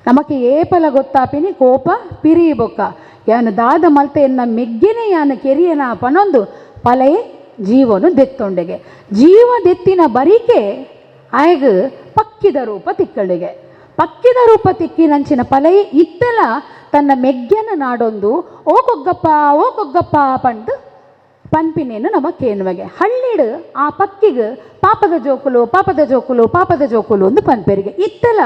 Speaker 1: ನಮಕ್ಕೆ ಏಪಲ ಗೊತ್ತಾಪಿನಿ ಕೋಪ ಪಿರಿ ಬೊಕ್ಕ ಯಾನ ದಾದ ಮಲ್ತೆ ಎನ್ನ ಮೆಗ್ಗೆನೆ ಯಾನ ಕೆರಿಯನ ಪನೊಂದು ಪಲಯೆ ಜೀವನು ದೆತ್ತೊಂಡೆಗೆ ಜೀವ ದೆತ್ತಿನ ಬರಿಕೆ ಆಯ್ಗ ಪಕ್ಕಿದ ರೂಪ ತಿಕ್ಕಳಿಗೆ ಪಕ್ಕಿದ ರೂಪ ತಿಕ್ಕಿನಂಚಿನ ಪಲಯೆ ಇತ್ತೆಲ ತನ್ನ ಮೆಗ್ಗೆನ ನಾಡೊಂದು ಓ ಕೊಗ್ಗಪ್ಪ ಪಂಡು ಪನ್ಪಿನೇನು ನಮ್ಮ ಕೇನುವಗೆ ಹಳ್ಳಿಡು ಆ ಪಕ್ಕಿಗೆ ಪಾಪದ ಜೋಕುಲು ಒಂದು ಪನ್ಪೆರಿಗೆ ಇತ್ತೆಲ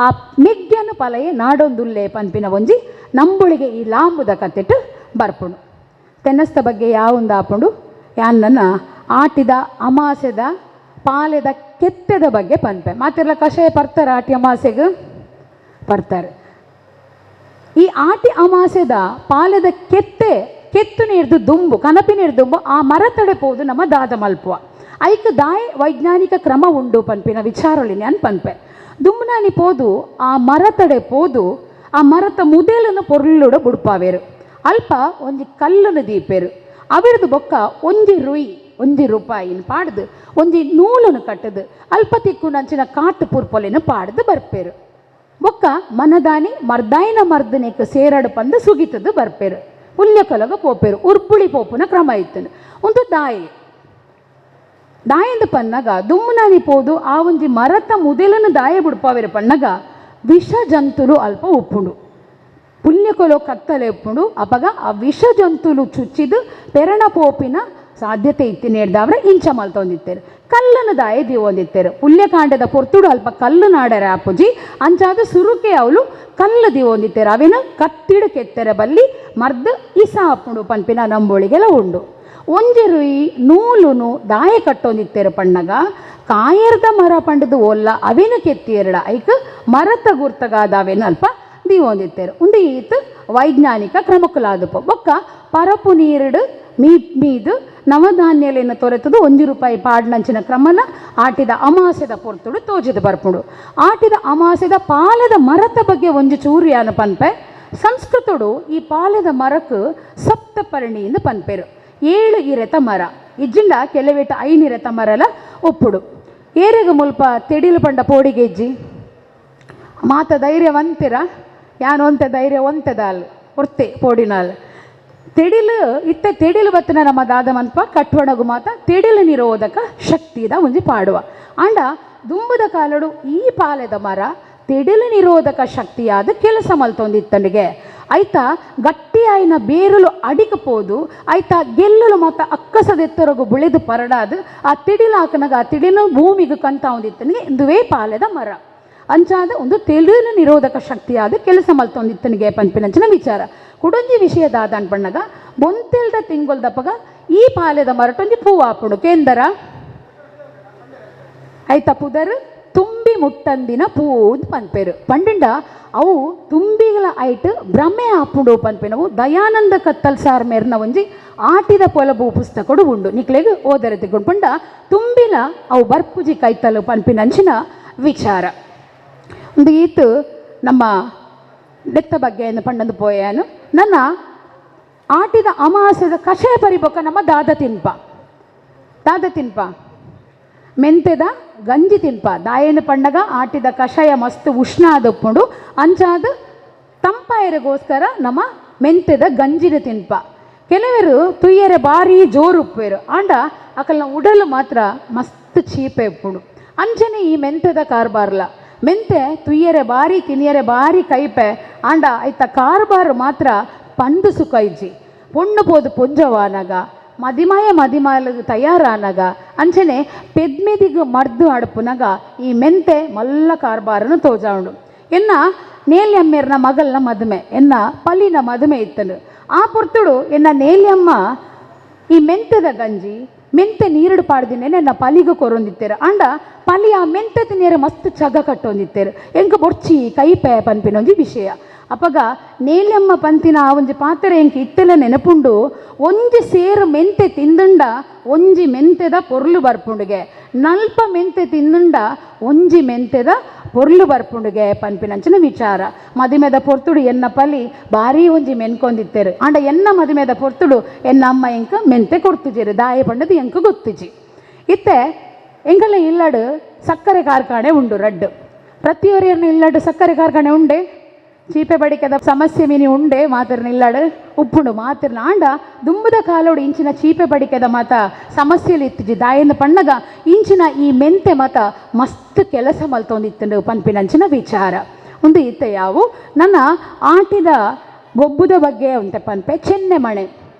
Speaker 1: ಆ ಮೆಗ್ಗೆನ ಪಲಯೆ ನಾಡೊಂದುಲ್ಲೆ ಪನ್ಪಿನ ಒಂಜಿ ನಂಬುಳಿಗೆ ಈ ಲಾಂಬುದ ಕತ್ತೆಟ್ಟು ಬರ್ಪುಣು ತೆನ್ನಸ್ತ ಬಗ್ಗೆ ಯಾವೊಂದು ಆಪುಂಡು ಯಾನ್ನ ಆಟಿದ ಅಮಾಸೆದ ಪಾಲೆದ ಕೆತ್ತೆದ ಬಗ್ಗೆ ಪನ್ಪೆ ಮಾತೆಲ್ಲ ಕಷಾಯ ಪರ್ತಾರೆ ಆಟಿ ಅಮಾಸೆಗೆ ಪರ್ತಾರೆ ಈ ಆಟಿ ಅಮಾಸೆದ ಪಾಲೆದ ಕೆತ್ತು ನೀರ್ದು ದುಂಬು ಕನಪಿನ ದುಂಬು ಆ ಮರ ತಡೆಪೋದು ನಮ್ಮ ದಾದ ಮಲ್ಪುವ ಐಕ್ ದಾಯ್ ವೈಜ್ಞಾನಿಕ ಕ್ರಮ ಉಂಡು ಪನ್ಪಿನ ವಿಚಾರಲಿನಿ ಅನ್ ಪನ್ಪೆ ದುಂಬುನಾನಿ ಪೋದು ಆ ಮರ ತಡೆ ಪೋದು ಆ ಮರತ ಮುದೇಲನ್ನು ಪೊರ್ಲುಡ ಬುಡ್ಪಾವೇರು ಅಲ್ಪ ಒಂಜಿ ಕಲ್ಲನ್ನು ದೀಪೇರು ಅವಿರದು ಬೊಕ್ಕ ಒಂಜಿ ರೂಪಾಯಿನ ಪಾಡ್ದು ಒಂಜಿ ನೂಲನ್ನು ಕಟ್ಟದು ಅಲ್ಪ ತಿಕ್ಕು ನಂಚಿನ ಕಾಟು ಪುರ್ಪೊಲೆನ ಪಾಡ್ದು ಬರ್ಪೇರು ಬೊಕ್ಕ ಮನದಾನಿ ಮರ್ದಾಯಿನ ಮರ್ದನೆಕ್ ಸೇರಡು ಪಂದು ಸುಗಿತದು ಬರ್ಪೇರು ಪುಲ್ಯ ಕಲಗ ಪೋಪೇರು ಉರ್ಪುಳಿ ಪೋಪುನ ಕ್ರಮ ಇತ್ತನು ಒಂದು ದಾಯಂದು ಪನ್ನಗ ದುಮ್ಮನಾನಿ ಪೋದು ಆ ಒಂಜಿ ಮರತ ಮುದೆಲನ್ನು ದಾಯ ಬಿಡ್ಪಾವೇರು ಪನ್ನಗ ವಿಷ ಜಂತುಲು ಅಲ್ಪ ಉಪ್ಪುಂಡು ಪುಲ್ಯ ಕೊಲೋ ಕತ್ತಲೆ ಉಪ್ಪುಂಡು ಅಪಗ ಆ ವಿಷ ಜಂತುಲು ಚುಚ್ಚಿದು ಪೆರಣ ಪೋಪಿನ ಸಾಧ್ಯತೆ ಇತ್ತಿನೇಡ್ದವ್ರೆ ಇಂಚ ಮಲ್ತೊಂದಿತ್ತೇರು ಕಲ್ಲನ್ನು ದಾಯ ದಿವೊಂದಿತ್ತೇರು ಪುಲ್ಯಕಾಂಡದ ಪೊರ್ತುಡು ಅಲ್ಪ ಕಲ್ಲು ನಾಡರೆ ಆಪುಜಿ ಅಂಚಾದ ಸುರುಕೆ ಅವಳು ಕಲ್ಲು ದಿವೊಂದಿತ್ತೇರು ಅವೇನು ಕತ್ತಿಡು ಕೆತ್ತೆರೆ ಬಲ್ಲಿ ಮರ್ದು ಇಸ ಆಪುಂಡು ಪನ್ಪಿನ ನಂಬೋಳಿಗೆಲ್ಲ ಉಂಡು ಒಂಜಿ ರುಯಿ ನೂಲುನು ದಾಯ ಕಟ್ಟೊಂದಿತ್ತೇರು ಪಣ್ಣಗ ಕಾಯರ್ದ ಮರ ಪಂಡದು ಒಲ್ಲ ಅವೇನು ಕೆತ್ತಿಯರಡ ಐಕ್ ಮರತ ಗುರ್ತಗಾದವೇನು ಅಲ್ಪ ದೀವೊಂದಿತ್ತೇರು ಉಂದು ಈತ್ ವೈಜ್ಞಾನಿಕ ಕ್ರಮಕ್ಕಲಾದಪ್ಪ ಬೊಕ್ಕ ಪರಪು ನೀರುಡು ಮೀದು ನವಧಾನ್ಯಲೆಯನ್ನು ತೊರೆತದು ₹1 ಪಾಡ್ನಂಚಿನ ಕ್ರಮಲ ಆಟಿದ ಅಮಾಸೆದ ಪೊರ್ತುಡು ತೋಜದು ಬರ್ಪುಡು. ಆಟಿದ ಅಮಾಸೆದ ಪಾಲದ ಮರತ ಬಗ್ಗೆ ಒಂಜು ಚೂರ್ಯಾನ ಪನ್ಪೆ ಸಂಸ್ಕೃತಡು ಈ ಪಾಲದ ಮರಕ್ಕೆ ಸಪ್ತಪರ್ಣಿ ಎಂದು ಪನ್ಪೇರು. 7 ಇರೆತ ಮರ ಇಜ್ಜಿಂಡ ಕೆಲವೇಟ 5 ಇರೆತ ಮರಲ ಒಪ್ಪುಡು. ಏರೆಗ ಮುಲ್ಪ ತೆಡಿಲು ಪಂಡ ಪೋಡಿಗೆಜ್ಜಿ ಮಾತ ಧೈರ್ಯವಂತಿರ ಯಾನೊಂತೆ ಧೈರ್ಯ ಒಂತೆದಾಲ್ ಹೊರ್ತೆ ಪೋಡಿನಾಲ್ ತೆಡಿಲು ಇತ್ತೆ ತೆಡಿಲು ಬತ್ತಿನ ನಮ್ಮ ದಾದ ಮನ್ಪ ಕಟ್ವಣಗು ಮಾತ ತೆಡಿಲು ನಿರೋಧಕ ಶಕ್ತಿದ ಒಂಜಿ ಪಾಡುವ ಆಂಡ ದುಂಬುದ ಕಾಲಡು ಈ ಪಾಲೆದ ಮರ ತೆಡಿಲು ನಿರೋಧಕ ಶಕ್ತಿಯಾದ ಕೆಲಸ ಮಲ್ತೊಂದಿತ್ತಂಡಿಗೆ ಐತ ಗಟ್ಟಿಯಾಯಿನ ಬೇರುಲು ಅಡಿకపోదు ಐತ ಗೆಲ್ಲಲು ಮತ್ತು ಅಕ್ಕಸದೆತ್ತರಗು ಬುಳೆದು ಪರಡಾದು ಆ ತಿಡಿಲು ಹಾಕನಾಗ ಆ ತಿಡಿಲು ಭೂಮಿಗೆ ಕಂತ ಒಂದಿತ್ತನಿಗೆ ಇಂದುವೇ ಪಾಲೆದ ಮರ ಅಂಚಾದ ಒಂದು ತೆಡಿಲು ನಿರೋಧಕ ಶಕ್ತಿಯಾದ ಕೆಲಸ ಮಲ್ತೊಂದಿತ್ತನಿಗೆ ಪಂಪಿನಂಚಿನ ವಿಚಾರ ಕುಡೊಂಜಿ ವಿಷಯದಾದ ಅನ್ಪಣ್ಣಗ ಬೊಂತೆಲ್ದ ತಿಂಗೊಲ್ದಪ್ಪಗ ಈ ಪಾಲೆದ ಮರಟೊಂಜಿ ಪೂವಾಪುಡು ಕೇಂದರ ಐತ ಪುದರ್ ತುಂಬಿ ಮುಟ್ಟಂದಿನ ಪೂದ್ ಪನ್ಪೇರು ಪಂಡಿಂಡ ಅವು ತುಂಬಿಗಳ ಐಟ್ ಭ್ರಮೆ ಆಪುಡು ಪನ್ಪೇನವು ದಯಾನಂದ ಕತ್ತಲ್ ಸಾರ್ ಮೇರ್ನ ಒಂಜಿ ಆಟಿದ ಪೊಲಬು ಪುಸ್ತಕಡು ಉಂಡು ನಿಕ್ಲೆಗ್ ಓದರೆ ತಿಗೊಂಡು ಪಂಡ ತುಂಬಿಲ ಅವು ಬರ್ಪುಜಿ ಕೈತಲು ಪನ್ಪಿನಂಚಿನ ವಿಚಾರ ಒಂದು ಈತು ನಮ್ಮ ಡೆತ್ತ ಬಗ್ಗೆ ಪಂಡಂದು ಪೋಯಾನು ನನ್ನ ಆಟಿದ ಅಮಾಸದ ಕಷಾಯ ಪರಿಬೊಕ್ಕ ನಮ್ಮ ದಾದ ತಿನ್ಪ ಮೆಂತೆದ ಗಂಜಿ ತಿನ್ಪ ದಾಯನ ಪಂಡಗ ಆಟಿದ ಕಷಾಯ ಮಸ್ತ್ ಉಷ್ಣ ಆದಪ್ಪುಂಡು ಅಂಚಾದ ತಂಪಾಯರಿಗೋಸ್ಕರ ನಮ್ಮ ಮೆಂತೆದ ಗಂಜಿನ ತಿನ್ಪ ಕೆಲವರು ತುಯ್ಯರೆ ಬಾರಿ ಜೋರು ಉಪ್ಪೇರು ಆಂಡ ಅಕಲ್ನ ಉಡಲು ಮಾತ್ರ ಮಸ್ತ್ ಚೀಪೆ ಉಪ್ಪುಂಡು ಅಂಚನೆ ಈ ಮೆಂತೆದ ಕಾರ್ಬಾರ್ಲ ಮೆಂತೆ ತುಯ್ಯರೆ ಬಾರಿ ತಿನಿಯರೆ ಬಾರಿ ಕೈಪೆ ಆಂಡ ಐತ ಕಾರ್ಬಾರ್ ಮಾತ್ರ ಪಂದು ಸುಖೈಜಿ ಪೊಣ್ಣು ಪೋದು ಪೊಂಜವಾನಗ ಮದಿಮಾಯಲು ತಯಾರಾನಗ ಅಂಚನೆ ಪೆದ್ಮೆದಿಗು ಮರ್ದು ಅಡುಪುನಗ ಈ ಮೆಂತೆ ಮಲ್ಲ ಕಾರ್ಬಾರನು ತೋಜಾಂಡು ಎನ್ನ ನೇಲ್ಯಮ್ಮೇರ್ನ ಮಗಲ್ನ ಮದುವೆ ಎನ್ನ ಪಲ್ಲಿನ ಮದುವೆ ಇತ್ತನು ಆ ಪೊರ್ತುಡು ಎನ್ನ ನೇಲ್ಯಮ್ಮ ಈ ಮೆಂತೆದ ಗಂಜಿ ಮೆಂತೆ ನೀರುಡು ಪಾಡ್ದಿನೇ ನನ್ನ ಪಲಿಗೂ ಕೊರೊಂದಿತ್ತೇರು ಆಂಡ ಪಲಿ ಆ ಮೆಂತೆ ತಿನ್ನೇರು ಮಸ್ತ್ ಚಗ ಕಟ್ಟೊಂದಿತ್ತೇರು ಎಂಕ ಬೊರ್ಚಿ ಕೈಪೆ ಪನ್ಪಿನೊಂಜಿ ವಿಷಯ ಅಪ್ಪಗ ನೇಲ್ಯಮ್ಮ ಪಂತಿನ ಆ ಒಂಜಿ ಪಾತ್ರೆ ಎಂಕ ಇತ್ತೆಲ ನೆನಪುಂಡು ಒಂಜಿ ಸೇರು ಮೆಂತೆ ತಿಂದುಂಡ ಒಂಜಿ ಮೆಂತೆದ ಪೊರ್ಲು ಬರ್ಪುಂಡುಗೆ ನಲ್ಪ ಮೆಂತೆ ತಿಂದುಂಡ ಒಂಜಿ ಮೆಂತೆದ ಪೊರ್ಲು ಬರ್ಪುಂಡುಗೆ ಪನ್ಪಿನಂಚಿನ ವಿಚಾರ ಮದಿಮೆದ ಪೊರ್ತುಡು ಎನ್ನ ಪಲಿ ಭಾರಿ ಒಂಜಿ ಮೆನ್ಕೊಂದಿತ್ತೇರು ಆಂಡ ಎನ್ನ ಮದಿಮೆದ ಪೊರ್ತುಡು ಎನ್ನ ಅಮ್ಮ ಎಂಕ ಮೆಂತೆ ಕೊಡ್ತುಜೇರು ದಾಯ ಪಂಡದು ಎಂಕ ಗೊತ್ತುಜಿ ಇತ್ತೆ ಎಂಕಲ್ಲ ಇಲ್ಲಡು ಸಕ್ಕರೆ ಕಾರ್ಖಾನೆ ಉಂಡು ರಡ್ಡು ಪ್ರತಿಯೊರಿಯರ್ನ ಇಲ್ಲಡು ಸಕ್ಕರೆ ಕಾರ್ಖಾನೆ ಉಂಡೆ ಚೀಪೆ ಬಡಿಕೆದ ಸಮಸ್ಯೆ ಮೀನಿ ಉಂಡೆ ಮಾತಿರ್ನ ಇಲ್ಲಾಡು ಉಪ್ಪುಂಡು ಮಾತಿರ್ನ ಆಂಡ ದುಂಬುದ ಕಾಲೋಡು ಇಂಚಿನ ಚೀಪೆ ಬಡಿಕೆದ ಮಾತ ಸಮಸ್ಯೆಲಿ ಇತ್ತಿಜಿ ದಾಯಂದ ಪಣ್ಣಗ ಇಂಚಿನ ಈ ಮೆಂತೆ ಮಾತ ಮಸ್ತ್ ಕೆಲಸ ಮಲ್ತೊಂದಿತ್ತಂಡು ಪನ್ಪಿನಂಚಿನ ವಿಚಾರ ಒಂದು ಇತ್ತೆ ಯಾವು ನನ್ನ ಆಟಿದ ಗೊಬ್ಬುದ ಬಗ್ಗೆ ಉಂಟೆ ಪನ್ಪೆ ಚೆನ್ನೆಮಣೆ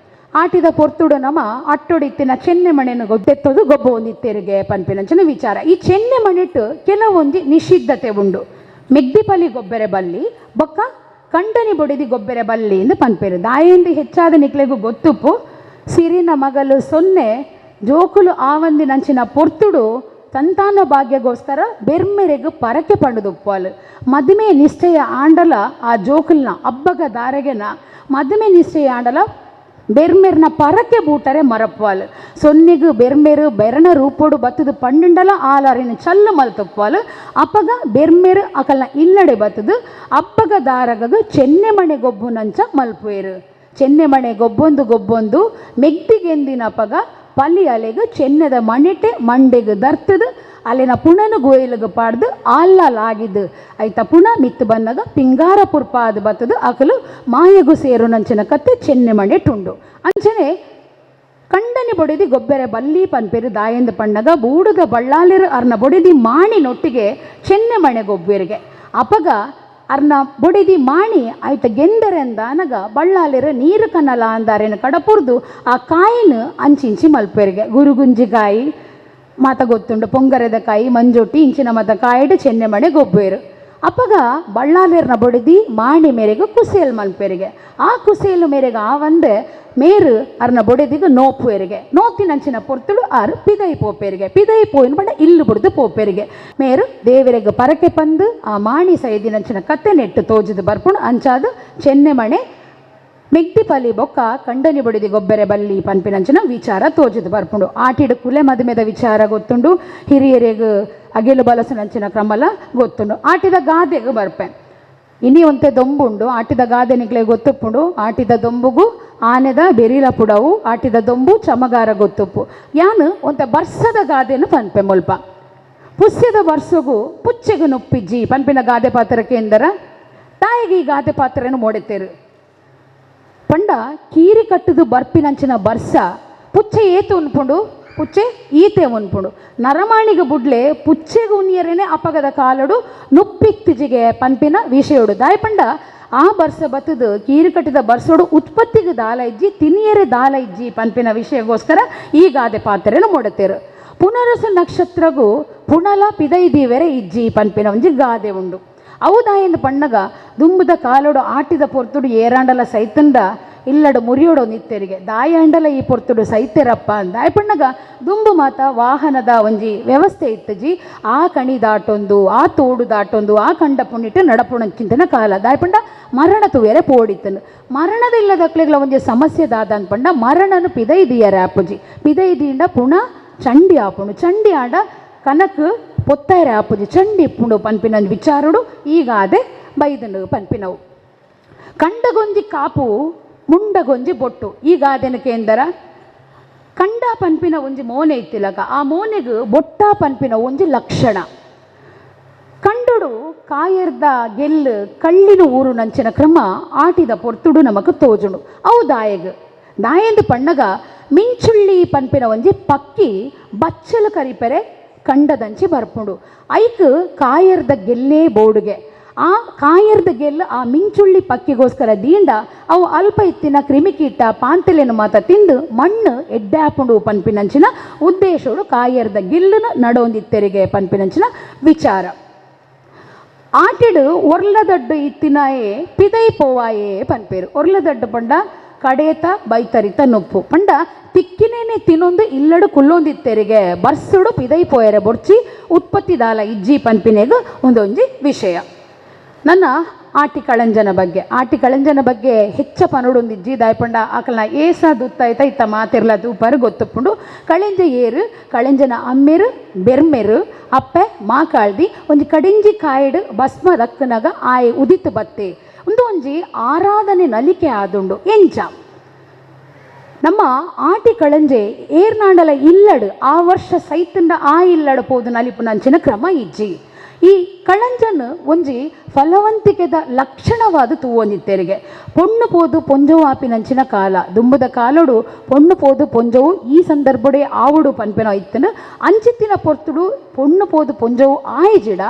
Speaker 1: ಆಟಿದ ಪೊರ್ತುಡು ನಮ್ಮ ಅಟ್ಟೊಡಿತ್ತಿನ ಚೆನ್ನೆಮಣೆಯನ್ನು ಗೊದ್ದೆತ್ತೋದು ಗೊಬ್ಬ ಒಂದಿತ್ತೆರಿಗೆ ಪನ್ಪಿನಂಚಿನ ವಿಚಾರ ಈ ಚೆನ್ನೆಮಣಿಟ್ಟು ಕೆಲವೊಂದು ನಿಷಿದ್ಧತೆ ಉಂಡು ಮೆಗ್ದಿಪಲಿ ಗೊಬ್ಬರೆ ಬಲ್ಲಿ ಬೊಕ್ಕ ಕಂಡನಿ ಬೊಡಿದಿ ಗೊಬ್ಬರೆ ಬಲ್ಲಿ ಎಂದು ಪನ್ಪೇರು ದಾಯಂದು ಹೆಚ್ಚಾದ ನಿಕ್ಲೆಗೂ ಗೊತ್ತುಪ್ಪು ಸಿರಿನ ಮಗಲು ಸೊನ್ನೆ ಜೋಕುಲು ಆವಂದಿನಂಚಿನ ಪೊರ್ತುಡು ಸಂತಾನ ಭಾಗ್ಯಗೋಸ್ಕರ ಬೆರ್ಮೆರೆಗು ಪರಕೆ ಪಂಡುದುಪ್ಪು ಅಲ್ ಮದುವೆ ನಿಶ್ಚಯ ಆಂಡಲ ಆ ಜೋಕುಲ್ನ ಹಬ್ಬಗ ದಾರೆಗೆನ ಮದುವೆ ನಿಶ್ಚಯ ಆಂಡಲ ಬೆರ್ಮೆರ್ನ ಪರಕೆ ಬೂಟರೆ ಮರಪ್ಪಾಲ್ ಸೊನ್ನೆಗು ಬೆರ್ಮೆರು ಬೆರಣ ರೂಪೋಡು ಬತ್ತದು ಪಂಡುಂಡಲ ಆಲಾರಿನ ಚಲ್ಲು ಮಲ್ತಪ್ಪಾಲ್ ಅಪ್ಪಗ ಬೆರ್ಮೆರು ಅಕಲ್ನ ಇಲ್ಲಡೆ ಬತ್ತದು ಅಪ್ಪಗ ದಾರಗು ಚೆನ್ನೆಮಣೆ ಗೊಬ್ಬು ನಂಚ ಮಲ್ಪುವೇರು ಚೆನ್ನೆಮಣೆ ಗೊಬ್ಬೊಂದು ಮೆಗ್ದಿಗೆಂದಿನ ಅಪ್ಪಗ ಪಲ್ಲಿ ಅಲೆಗು ಚೆನ್ನದ ಮಣಿಟೆ ಮಂಡೆಗು ದರ್ತದು ಅಲ್ಲಿನ ಪುಣನು ಗೋಯಿಲಗು ಪಾಡ್ದು ಆಲ್ಲಾಗಿದ್ದು ಐತ ಪುಣ ಮಿತ್ತು ಬನ್ನಗ ಪಿಂಗಾರ ಪುರ್ಪಾದ ಬತ್ತದು ಅಕಲು ಮಾಯಗು ಸೇರು ನಂಚಿನ ಕತ್ತೆ ಚೆನ್ನೆಮಣೆ ಟುಂಡು ಅಂಚನೆ ಕಂಡನಿ ಬೊಡಿದಿ ಗೊಬ್ಬರೆ ಬಲ್ಲಿ ಪನ್ಪೇರು ದಾಯಂದ ಪಣ್ಣಗ ಬೂಡುದ ಬಳ್ಳಾಲಿರು ಅರ್ನ ಬೊಡಿದಿ ಮಾಣಿ ನೊಟ್ಟಿಗೆ ಚೆನ್ನೆಮಣೆ ಗೊಬ್ಬರಿಗೆ ಅಪಗ ಅರ್ನ ಬೊಡಿದಿ ಮಾಣಿ ಆಯ್ತ ಗೆಂದರೆಂದ ಅನಗ ಬಳ್ಳಾಲಿರು ನೀರು ಕನ್ನಲ ಅಂದಾರೇನು ಕಡಪುರ್ದು ಆ ಕಾಯಿನ ಅಂಚಿಂಚಿ ಮಲ್ಪೇರಿಗೆ ಗುರುಗುಂಜಿಕಾಯಿ ಮಾತ ಗೊತ್ತುಂಡು ಪೊಂಗರದ ಕಾಯಿ ಮಂಜೊಟ್ಟಿ ಇಂಚಿನ ಮತ ಕಾಯಿಡು ಚೆನ್ನೆಮಣೆ ಗೊಬ್ಬೇರು ಅಪ್ಪಗ ಬಳ್ಳಾಲೇರ್ನ ಬೊಡಿದಿ ಮಾಣಿ ಮೇರೆಗೆ ಕುಸೇಲ್ ಮಲ್ಪೇರಿಗೆ ಆ ಕುಸೇಲು ಮೇರೆಗೆ ಆ ಒಂದೇ ಮೇರು ಅರ್ನ ಬೊಡೆದಿಗೆ ನೋಪುವೆರಿಗೆ ನೋತಿನಂಚಿನ ಪೊರ್ತುಡು ಆರು ಪಿದೈ ಪೋಪೇರಿಗೆ ಪಿದೈ ಪೋಯಿನ ಬಣ್ಣ ಇಲ್ಲು ಬಿಡ್ದು ಪೋಪೇರಿಗೆ ಮೇರು ದೇವರಿಗೆ ಪರಕೆ ಪಂದು ಆ ಮಾಣಿ ಸೈದಿನಂಚಿನ ಕತ್ತೆ ನೆಟ್ಟು ತೋಜದು ಬರ್ಪುಣು ಅಂಚಾದು ಚೆನ್ನೆ ಮಣೆ ಮೆಗ್ದಿ ಪಲಿ ಬೊಕ್ಕ ಕಂಡನಿ ಬಡಿದಿ ಗೊಬ್ಬರೆ ಬಲ್ಲಿ ಪನ್ಪಿನಂಚಿನ ವಿಚಾರ ತೋಜದು ಬರ್ಪುಂಡು ಆಟಿಡು ಕುಲೆ ಮದುಮೆದ ವಿಚಾರ ಗೊತ್ತುಂಡು ಹಿರಿಯರಿಗೆ ಅಗಿಲು ಬಲಸನಂಚಿನ ಕ್ರಮಲ ಗೊತ್ತುಂಡು ಆಟಿದ ಗಾದೆಗೆ ಬರ್ಪೆ ಇನಿ ಒಂತೆ ದೊಂಬುಂಡು ಆಟಿದ ಗಾದೆ ನಿಗ್ಲೆ ಗೊತ್ತುಪ್ಪುಂಡು ಆಟಿದ ದೊಂಬುಗು ಆನೆದ ಬೆರಿಲ ಪುಡವು ಆಟಿದ ದೊಂಬು ಚಮಗಾರ ಗೊತ್ತುಪ್ಪು ಯಾನು ಒಂತೆ ಬರ್ಸದ ಗಾದೆನು ಪನ್ಪೆ ಮುಲ್ಪ ಪುಸ್ಯದ ಬರ್ಸಗು ಪುಚ್ಚೆಗೆ ನುಪ್ಪಿಜ್ಜಿ ಪನ್ಪಿನ ಗಾದೆ ಪಾತ್ರಕ್ಕೆ ಎಂದರ ತಾಯಿಗೆ ಈ ಗಾದೆ ಪಾತ್ರನು ಮೋಡೆತ್ತೇರು ಪಂಡ ಕೀರಿ ಕಟ್ಟುದು ಬರ್ಪಿನಂಚಿನ ಬರ್ಸ ಪುಚ್ಚೆ ಏತು ಉನ್ಪುಂಡು ಪುಚ್ಚೆ ಈತೆ ಉನ್ಪುಂಡು ನರಮಾಣಿಗೆ ಬುಡ್ಲೆ ಪುಚ್ಚೆಗೆ ಉನಿಯರೇನೆ ಅಪಗದ ಕಾಲಡು ನುಪ್ಪಿತ್ತಿಜಿಗೆ ಪನ್ಪಿನ ವಿಷಯಡು ದಾಯ್ ಪಂಡ ಆ ಬರ್ಸ ಬತ್ತದು ಕೀರಿ ಕಟ್ಟಿದ ಬರ್ಸೋಡು ಉತ್ಪತ್ತಿಗೆ ದಾಲ ಇಜ್ಜಿ ತಿನಿಯರೆ ದಾಲ ಇಜ್ಜಿ ಪನ್ಪಿನ ವಿಷಯಗೋಸ್ಕರ ಈ ಗಾದೆ ಪಾತ್ರೆನು ಮೋಡತೇರು ಪುನರಸು ನಕ್ಷತ್ರಗೂ ಪುಣಲ ಪಿದೈದಿವೆರೆ ಇಜ್ಜಿ ಪನ್ಪಿನ ಒಂಜಿ ಗಾದೆ ಉಂಡು ಅವುದಾಯಂದು ಪಣ್ಣಗ ದುಂಬುದ ಕಾಲೋಡು ಆಟಿದ ಪೊರ್ತುಡು ಏರಾಂಡಲ ಸೈತಂದ ಇಲ್ಲಡು ಮುರಿಯೋಡು ನಿತ್ತೆರಿಗೆ ದಾಯಾಂಡಲ ಈ ಪೊರ್ತುಡು ಸೈತೆರಪ್ಪ ದಾಯ ಪಣ್ಣಗ ದುಂಬು ಮಾತ ವಾಹನದ ಒಂಜಿ ವ್ಯವಸ್ಥೆ ಇತ್ತಜಿ ಆ ಕಣಿ ದಾಟೊಂದು ಆ ತೋಡು ದಾಟೊಂದು ಆ ಕಂಡ ಪುಣ್ಣಿಟ್ಟು ನಡಪುಣಕ್ಕಿಂತನ ಕಾಲ ದಾಯ ಪಂಡ ಮರಣ ತುವೇರೆ ಪೋಡಿತ್ತನು ಮರಣದ ಇಲ್ಲದಕ್ಲೆಗಳ ಒಂಜಿ ಸಮಸ್ಯೆ ದಾದ ಅನ್ಪಂಡ ಮರಣನು ಪಿದೈದಿಯರ ಆಪುಜಿ ಪಿದೈದಿಯಿಂದ ಪುಣ ಚಂಡಿ ಆಪುಣು ಚಂಡಿ ಆಂಡ ಕನಕ್ ಪೊತ್ತಾಯರೆ ಆಪುಜಿ ಚಂಡಿ ಇಪ್ಪುಂಡು ಪನ್ಪಿನ ವಿಚಾರುಡು ಈಗ ಅದೇ ಬೈದನು ಪನ್ಪಿನವು ಕಂಡಗೊಂಜಿ ಕಾಪು ಮುಂಡಗೊಂಜಿ ಬೊಟ್ಟು ಈಗ ಅದೇನಕ್ಕೆ ಎಂದರ ಕಂಡ ಪನ್ಪಿನ ಒಂಜಿ ಮೋನೆ ಇತ್ತಿಲಗ ಆ ಮೋನೆಗೆ ಬೊಟ್ಟ ಪನ್ಪಿನ ಒಂಜಿ ಲಕ್ಷಣ ಕಂಡುಡು ಕಾಯರ್ದ ಗೆಲ್ಲು ಕಳ್ಳಿನ ಊರು ನಂಚಿನ ಕ್ರಮ ಆಟಿದ ಪೊರ್ತುಡು ನಮಕ್ ತೋಜುಡು ಅವು ದಾಯಂದು ಪಣ್ಣಗ ಮಿಂಚುಳ್ಳಿ ಪನ್ಪಿನ ಒಂಜಿ ಪಕ್ಕಿ ಬಚ್ಚಲು ಕರಿಪೆರೆ ಕಂಡದಂಚಿ ಬರ್ಪುಂಡು ಐಕ್ ಕಾಯರ್ದ ಗೆಲ್ಲೇ ಬೋಡುಗೆ ಆ ಕಾಯರ್ದ ಗೆಲ್ಲು ಆ ಮಿಂಚುಳ್ಳಿ ಪಕ್ಕಿಗೋಸ್ಕರ ದೀಂಡ ಅವು ಅಲ್ಪ ಇತ್ತಿನ ಕ್ರಿಮಿಕೀಟ ಪಾಂತಲೆನು ಮಾತ ತಿಂದು ಮಣ್ಣು ಎಡ್ಡಾಪುಂಡು ಪನ್ಪಿನಂಚಿನ ಉದ್ದೇಶೋಡು ಕಾಯರ್ದ ಗೆಲ್ಲುನ ನಡೋಂದಿತ್ತೆರಿಗೆ ಪನ್ಪಿನಂಚಿನ ವಿಚಾರ ಆಟಿಡು ಒರ್ಲದಡ್ಡು ಇತ್ತಿನಾಯೇ ಪಿದೈ ಪೋವಾಯೇ ಪನ್ಪೇರು ಒರ್ಲದಡ್ಡು ಪಂಡ ಕಡೇತ ಬೈತರಿತ ನೊಪ್ಪು ಪಂಡ ತಿಕ್ಕಿನೇನೆ ತಿನ್ನೊಂದು ಇಲ್ಲಡು ಕುಲ್ಲೊಂದಿತ್ತೆರಿಗೆ ಬರ್ಸುಡು ಪಿದೈ ಪೋಯರೆ ಬೊರ್ಚಿ ಉತ್ಪತ್ತಿ ದಾಲ ಇಜ್ಜಿ ಪನ್ಪಿನೆಗು ಒಂದೊಂಜಿ ವಿಷಯ ನನ್ನ ಆಟಿ ಕಳಂಜನ ಬಗ್ಗೆ ಹೆಚ್ಚ ಪನುಡೊಂದಿಜ್ಜಿ ದಾಯ್ಪಂಡ ಆಕಲ್ನ ಏಸ ದುತ್ತಾಯ್ತ ಇತ್ತ ಮಾತಿರ್ಲ ದೂಪರು ಗೊತ್ತುಪ್ಪುಂಡು ಕಳೆಂಜ ಏರು ಕಳೆಂಜನ ಅಮ್ಮೆರು ಬೆರ್ಮೆರು ಅಪ್ಪೆ ಮಾಕಾಳ್ದಿ ಒಂಜಿ ಕಡಿಂಜಿ ಕಾಯಿಡು ಭಸ್ಮ ರಕ್ಕನಗ ಆಯೆ ಉದಿತ್ತು ಬತ್ತೆ ಒಂದು ಒಂಜಿ ಆರಾಧನೆ ನಲಿಕೆ ಆದುಂಡು ಎಂಚ ನಮ್ಮ ಆಟಿ ಕಳಂಜೆ ಏರ್ನಾಂಡಲ ಇಲ್ಲಡು ಆ ವರ್ಷ ಸೈತಂಡ ಆ ಇಲ್ಲಡು ಪೋದು ನಲಿಪು ನಂಚಿನ ಕ್ರಮ ಇಜ್ಜಿ ಈ ಕಳಂಜನು ಒಂಜಿ ಫಲವಂತಿಕೆದ ಲಕ್ಷಣವಾದ ತೂವೊಂದಿತ್ತೆರಿಗೆ ಪೊಣ್ಣು ಪೋದು ಪೊಂಜವು ಆಪಿನಂಚಿನ ಕಾಲ ದುಂಬುದ ಕಾಲಡು ಪೊಣ್ಣು ಪೋದು ಪೊಂಜವು ಈ ಸಂದರ್ಭಡೆ ಆವುಡು ಪನ್ಪೆನ ಇತ್ತನು ಅಂಚಿತ್ತಿನ ಪೊರ್ತುಡು ಪೊಣ್ಣು ಪೋದು ಪೊಂಜವು ಆಯ್ಜಿಡ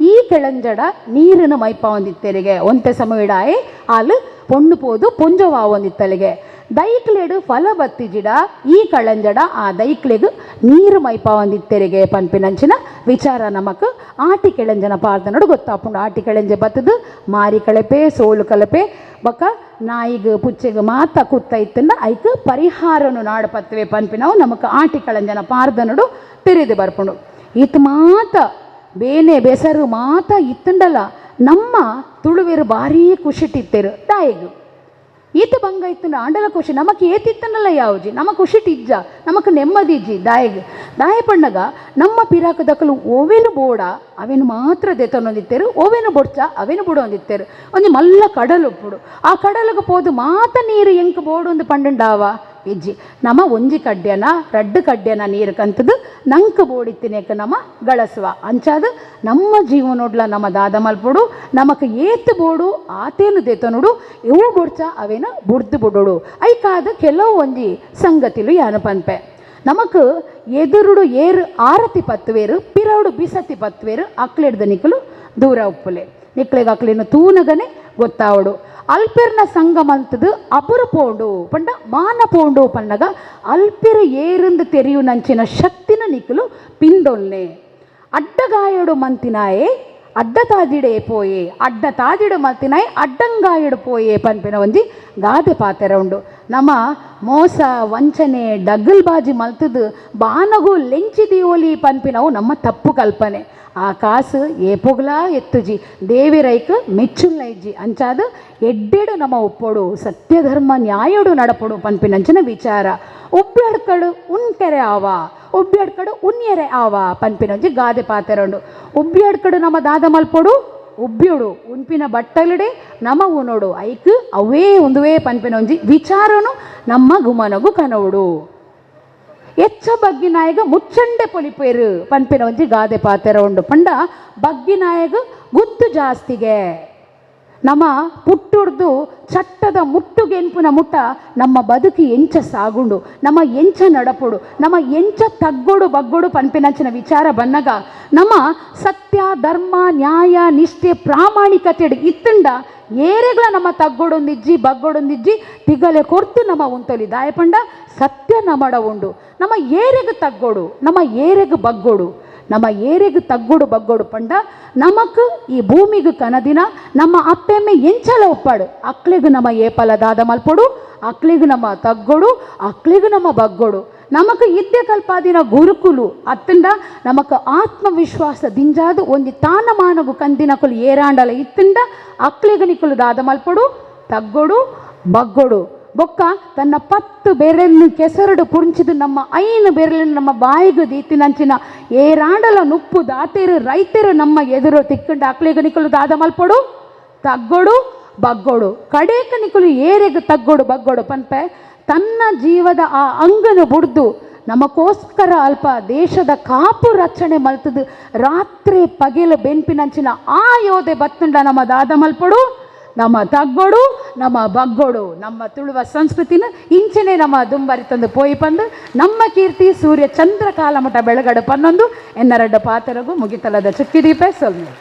Speaker 1: ಈ ಕೆಳಂಜಡ ನೀರಿನ ಮೈಪ ಹೊಂದಿತ್ತೆರಿಗೆ ಒಂತೆ ಸಮವಿಡಾಯೆ ಆಲು ಪೊಣ್ಣು ಪೋದು ಪೊಂಜವು ಆವೊಂದಿತ್ತಲಿಗೆ ದೈಕ್ಲೆಡು ಫಲ ಬತ್ತಿಜಿಡ ಈ ಕಳಂಜಡ ಆ ದೈಕ್ಲೆಗು ನೀರು ಮೈಪ ಹೊಂದಿತ್ತೆರಿಗೆ ಪನ್ಪಿನಂಚಿನ ವಿಚಾರ ನಮಕ್ ಆಟಿ ಕೆಳಂಜನ ಪಾರ್ದನೋಡು ಗೊತ್ತಾಪುಂಡು ಆಟಿ ಕೆಳಂಜೆ ಬತ್ತದು ಮಾರಿ ಕಳಪೆ ಸೋಲು ಕಲಪೆ ಬೊಕ್ಕ ನಾಯಿಗೆ ಪುಚ್ಚೆಗೆ ಮಾತ ಕುತ್ತ ಇತ್ತಂದ ಐಕ್ ಪರಿಹಾರನು ನಾಡಪತ್ತವೆ ಪನ್ಪಿನವು ನಮಕ್ ಆಟಿ ಕಳಂಜನ ಪಾರ್ದನೋಡು ತಿರಿದು ಬರ್ಪುಂಡು ಇತ್ ಮಾತ ಬೇನೆ ಬೆಸರು ಮಾತ ಇತ್ತಂಡಲ್ಲ ನಮ್ಮ ತುಳುವೆರು ಭಾರೀ ಖುಷಿಟಿತ್ತೇರು ದಾಯಿಗು ಈತ ಬಂಗ ಇತ್ತು ಆಂಡಲ ಖುಷಿ ನಮಕ್ ಏತಿತ್ತನಲ್ಲ ಯಾವುಜಿ ನಮ್ಮ ಖುಷಿಟಿಜ್ಜ ನಮಕ್ ನೆಮ್ಮದಿ ಇಜ್ಜಿ ದಾಯ ಪಣ್ಣಗ ನಮ್ಮ ಪಿರಾಕದಕಲು ಓವೆನು ಬೋಡ ಅವೇನು ಮಾತ್ರ ದೆತೊಂದಿತ್ತೇರು ಓವೆನು ಬೊಡ್ಚ ಅವೇನು ಬುಡೊಂದಿತ್ತೇರು ಒಂಜಿ ಮಲ್ಲ ಕಡಲು ಉಪ್ಪುಡು ಆ ಕಡಲಗ ಪೋದು ಮಾತ ನೀರು ಎಂಕ್ ಬೋಡು ಒಂದು ಪಂಡುಂಡಾವ ಇಜ್ಜಿ ನಮ್ಮ ಒಂಜಿ ಕಡ್ಡ್ಯನ ರಡ್ಡು ಕಡ್ಡ್ಯನ ನೀರು ಕಂತದು ನಂಕ್ ಬೋಡಿತ್ತಿನೇಕ ನಮ್ಮ ಗಳಸುವ ಅಂಚಾದ ನಮ್ಮ ಜೀವನೋಡ್ಲ ನಮ್ಮ ದಾದ ಮಲ್ಪೊಡು ನಮಕ್ ಏತು ಬೋಡು ಆತೇನು ದೇತನುಡು ಇವು ಬೊಡ್ಚ ಅವೇನು ಬುಡ್ದು ಬುಡೋಡು ಐಕಾದ ಕೆಲವು ಒಂಜಿ ಸಂಗತಿಲು ಯಾನು ಪನ್ಪೆ ನಮಕ್ ಎದುರುಡು ಏರು ಆರತಿ ಪತ್ತುವೇರು ಪಿರೌಡು ಬಿಸತಿ ಪತ್ತುವೇರು ಅಕ್ಲೆಡ್ದ ನಿಕ್ಕಲು ದೂರ ಉಪ್ಪುಲೆ ನಿಕ್ಲೆಗೆ ಅಕ್ಲೇನು ತೂನಗನೆ ಗೊತ್ತಾವಡು ಅಲ್ಪೆರ್ನ ಸಂಗಮಂತದು ಅಪುರು ಪೋಂಡು ಪಂಡ ಮಾನ ಪೋಂಡು ಪಂಡಗ ಅಲ್ಪೆರ ಏರಂದು ತೆರೆಯು ನಂಚಿನ ಶಕ್ತಿನ ನಿಕ್ಕಲು ಪಿಂದೊಲ್ನೆ ಅಡ್ಡಗಾಯಡು ಮಂತಿನಾಯೇ ಅಡ್ಡ ತಾಜಿಡೆ ಪೋಯೆ ಅಡ್ಡ ತಾಜಿಡು ಮಲ್ತಿನಾಯಿ ಅಡ್ಡಂಗಾಯಿಡು ಪೋಯೆ ಪನ್ಪಿನ ಒಂಜಿ ಗಾದೆ ಪಾತೆರ ಉಂಡು. ನಮ್ಮ ಮೋಸ ವಂಚನೆ ಡಗ್ಗಲ್ ಬಾಜಿ ಮಲ್ತದು ಬಾನಗು ಲೆಂಚಿದಿ ಓಲಿ ಪನ್ಪಿನವು ನಮ್ಮ ತಪ್ಪು ಕಲ್ಪನೆ. ಆ ಕಾಸು ಏಪೊಗ್ಲಾ ಎತ್ತುಜಿ ದೇವಿರೈಕ್ ಮೆಚ್ಚುಲ್ಲೈಜಿ ಅಂಚಾದ ಎಡ್ಡೆಡು ನಮ್ಮ ಉಪ್ಪೊಡು ಸತ್ಯಧರ್ಮ ನ್ಯಾಯಡು ನಡಪಡು ಪನ್ಪಿನಂಚಿನ ವಿಚಾರ. ಉಬ್ಬೆಡ್ಕಡು ಉನ್ಕೆರೆ ಆವ ಉಬ್ಬೆಡ್ಕಡು ಉನ್ಯರೆ ಆವ ಪನ್ಪಿನಂಜಿ ಗಾದೆ ಪಾತೆರಂಡು. ಉಬ್ಬೆಡ್ಕಡು ನಮ್ಮ ದಾದ ಮಲ್ಪೊಡು ಉಬ್ಬ್ಯುಡು ಉನ್ಪಿನ ಬಟ್ಟಲುಡೆ ನಮ ಉನೋಡು ಐಕ್ ಅವೇ ಒಂದುವೇ ಪನ್ಪಿನೊಂಜಿ ವಿಚಾರನು ನಮ್ಮ ಗುಮನಗು ಕನವುಡು. ಎಚ್ಚ ಬಗ್ಗಿನಾಯಗ ಮುಚ್ಚಂಡೆ ಪೊಲಿಪೇರು ಪನ್ಪಿನ ಒಂಜಿ ಗಾದೆ ಪಾತೆರ ಉಂಡು. ಪಂಡ ಬಗ್ಗಿನಾಯಗ ಗುತ್ತು ಜಾಸ್ತಿಗೆ ನಮ್ಮ ಪುಟ್ಟುಡ್ದು ಚಟ್ಟದ ಮುಟ್ಟುಗೆನ್ಪುನ ಮುಟ್ಟ ನಮ್ಮ ಬದುಕಿ ಎಂಚ ಸಾಗುಂಡು ನಮ್ಮ ಎಂಚ ನಡಪುಡು ನಮ್ಮ ಎಂಚ ತಗ್ಗೊಡು ಬಗ್ಗೊಡು ಪನ್ಪಿನಂಚಿನ ವಿಚಾರ ಬನ್ನಗ ನಮ್ಮ ಸತ್ಯ ಧರ್ಮ ನ್ಯಾಯ ನಿಷ್ಠೆ ಪ್ರಾಮಾಣಿಕತೆ ಇತ್ತಂಡ ಏರೆಗಳ ನಮ್ಮ ತಗ್ಗೊಡೊಂದಿಜ್ಜಿ ಬಗ್ಗೊಡೊಂದಿಜ್ಜಿ ತಿಗಲೆ ಕೊರ್ತು ನಮ್ಮ ಉಂತೊಲಿ ದಾಯಪಂಡ ಸತ್ಯ ನಮಡ ಉಂಡು. ನಮ್ಮ ಏರೆಗೆ ತಗ್ಗೊಡು ನಮ್ಮ ಏರೆಗೆ ಬಗ್ಗೊಡು ನಮ್ಮ ಏರೆಗೆ ತಗ್ಗೊಡು ಬಗ್ಗೊಡು ಪಂಡ ನಮಕ್ ಈ ಭೂಮಿಗೆ ಕನದಿನ ನಮ್ಮ ಅಪ್ಪೆಮ್ಮೆ ಎಂಚಲ ಒಪ್ಪಾಡು ಅಕ್ಳಿಗೆ ನಮ್ಮ ಏಪಲ ದಾದ ಮಲ್ಪೊಡು ಅಕ್ಳಿಗೆ ನಮ್ಮ ತಗ್ಗೊಡು ಅಕ್ಳಿಗೆ ನಮ್ಮ ಬಗ್ಗೊಡು. ನಮಕ್ ಇದ್ದೆ ಕಲ್ಪಾದಿನ ಗುರುಕುಲು ಅತ್ತಂಡ ನಮಕ್ ಆತ್ಮವಿಶ್ವಾಸ ದಿಂಜಾದು ಒಂಜಿ ತಾನಮಾನಗು ಕಂದಿನಕುಲು ಏರಾಂಡಲ ಇತ್ತಂಡ ಅಕ್ಳಿಗೆ ನಿಕುಲು ದಾದ ಮಲ್ಪೊಡು ತಗ್ಗೊಡು ಬಗ್ಗೊಡು. ಬೊಕ್ಕ ತನ್ನ 10 ಬೆರಳನ್ನು ಕೆಸರಡು ಪುಂಚಿದು ನಮ್ಮ 5 ಬೆರಳನ್ನು ನಮ್ಮ ಬಾಯಿಗೆ ದೀತಿನಂಚಿನ ಏರಾಂಡಲ ನುಪ್ಪು ದಾತೆರು ರೈತರು ನಮ್ಮ ಎದುರು ತಿಕ್ಕಂಡು ಅಕ್ಳಿಗೆ ನಿಕುಲು ದಾದ ಮಲ್ಪೊಡು ತಗ್ಗೊಡು ಬಗ್ಗೊಡು. ಕಡೇಕ ನಿಕುಲು ಏರೆಗೆ ತಗ್ಗೊಡು ಬಗ್ಗೊಡು ಪನ್ಪೆ ತನ್ನ ಜೀವದ ಆ ಅಂಗನು ಬುಡ್ದು ನಮಗೋಸ್ಕರ ಅಲ್ಪ ದೇಶದ ಕಾಪು ರಚನೆ ಮಲ್ತದು ರಾತ್ರಿ ಪಗೆಲು ಬೆನ್ಪಿನಂಚಿನ ಆ ಯೋಧೆ ಬತ್ತುಂಡ ನಮ್ಮ ದಾದ ಮಲ್ಪೊಡು ನಮ್ಮ ತಗ್ಗೊಡು ನಮ್ಮ ಬಗ್ಗೊಡು. ನಮ್ಮ ತುಳುವ ಸಂಸ್ಕೃತಿನ ಇಂಚನೆ ನಮ್ಮ ದುಂಬರಿ ತಂದು ಪೋಯಿ ಪಂದು ನಮ್ಮ ಕೀರ್ತಿ ಸೂರ್ಯ ಚಂದ್ರ ಕಾಲಮಠ ಬೆಳಗಡು ಪನ್ನೊಂದು ಎನ್ನರಡ್ಡ ಪಾತರಗು ಮುಗಿತಲದ ಚುಕ್ಕಿದೀಪೆ ಸೊಲ್ಮೆ.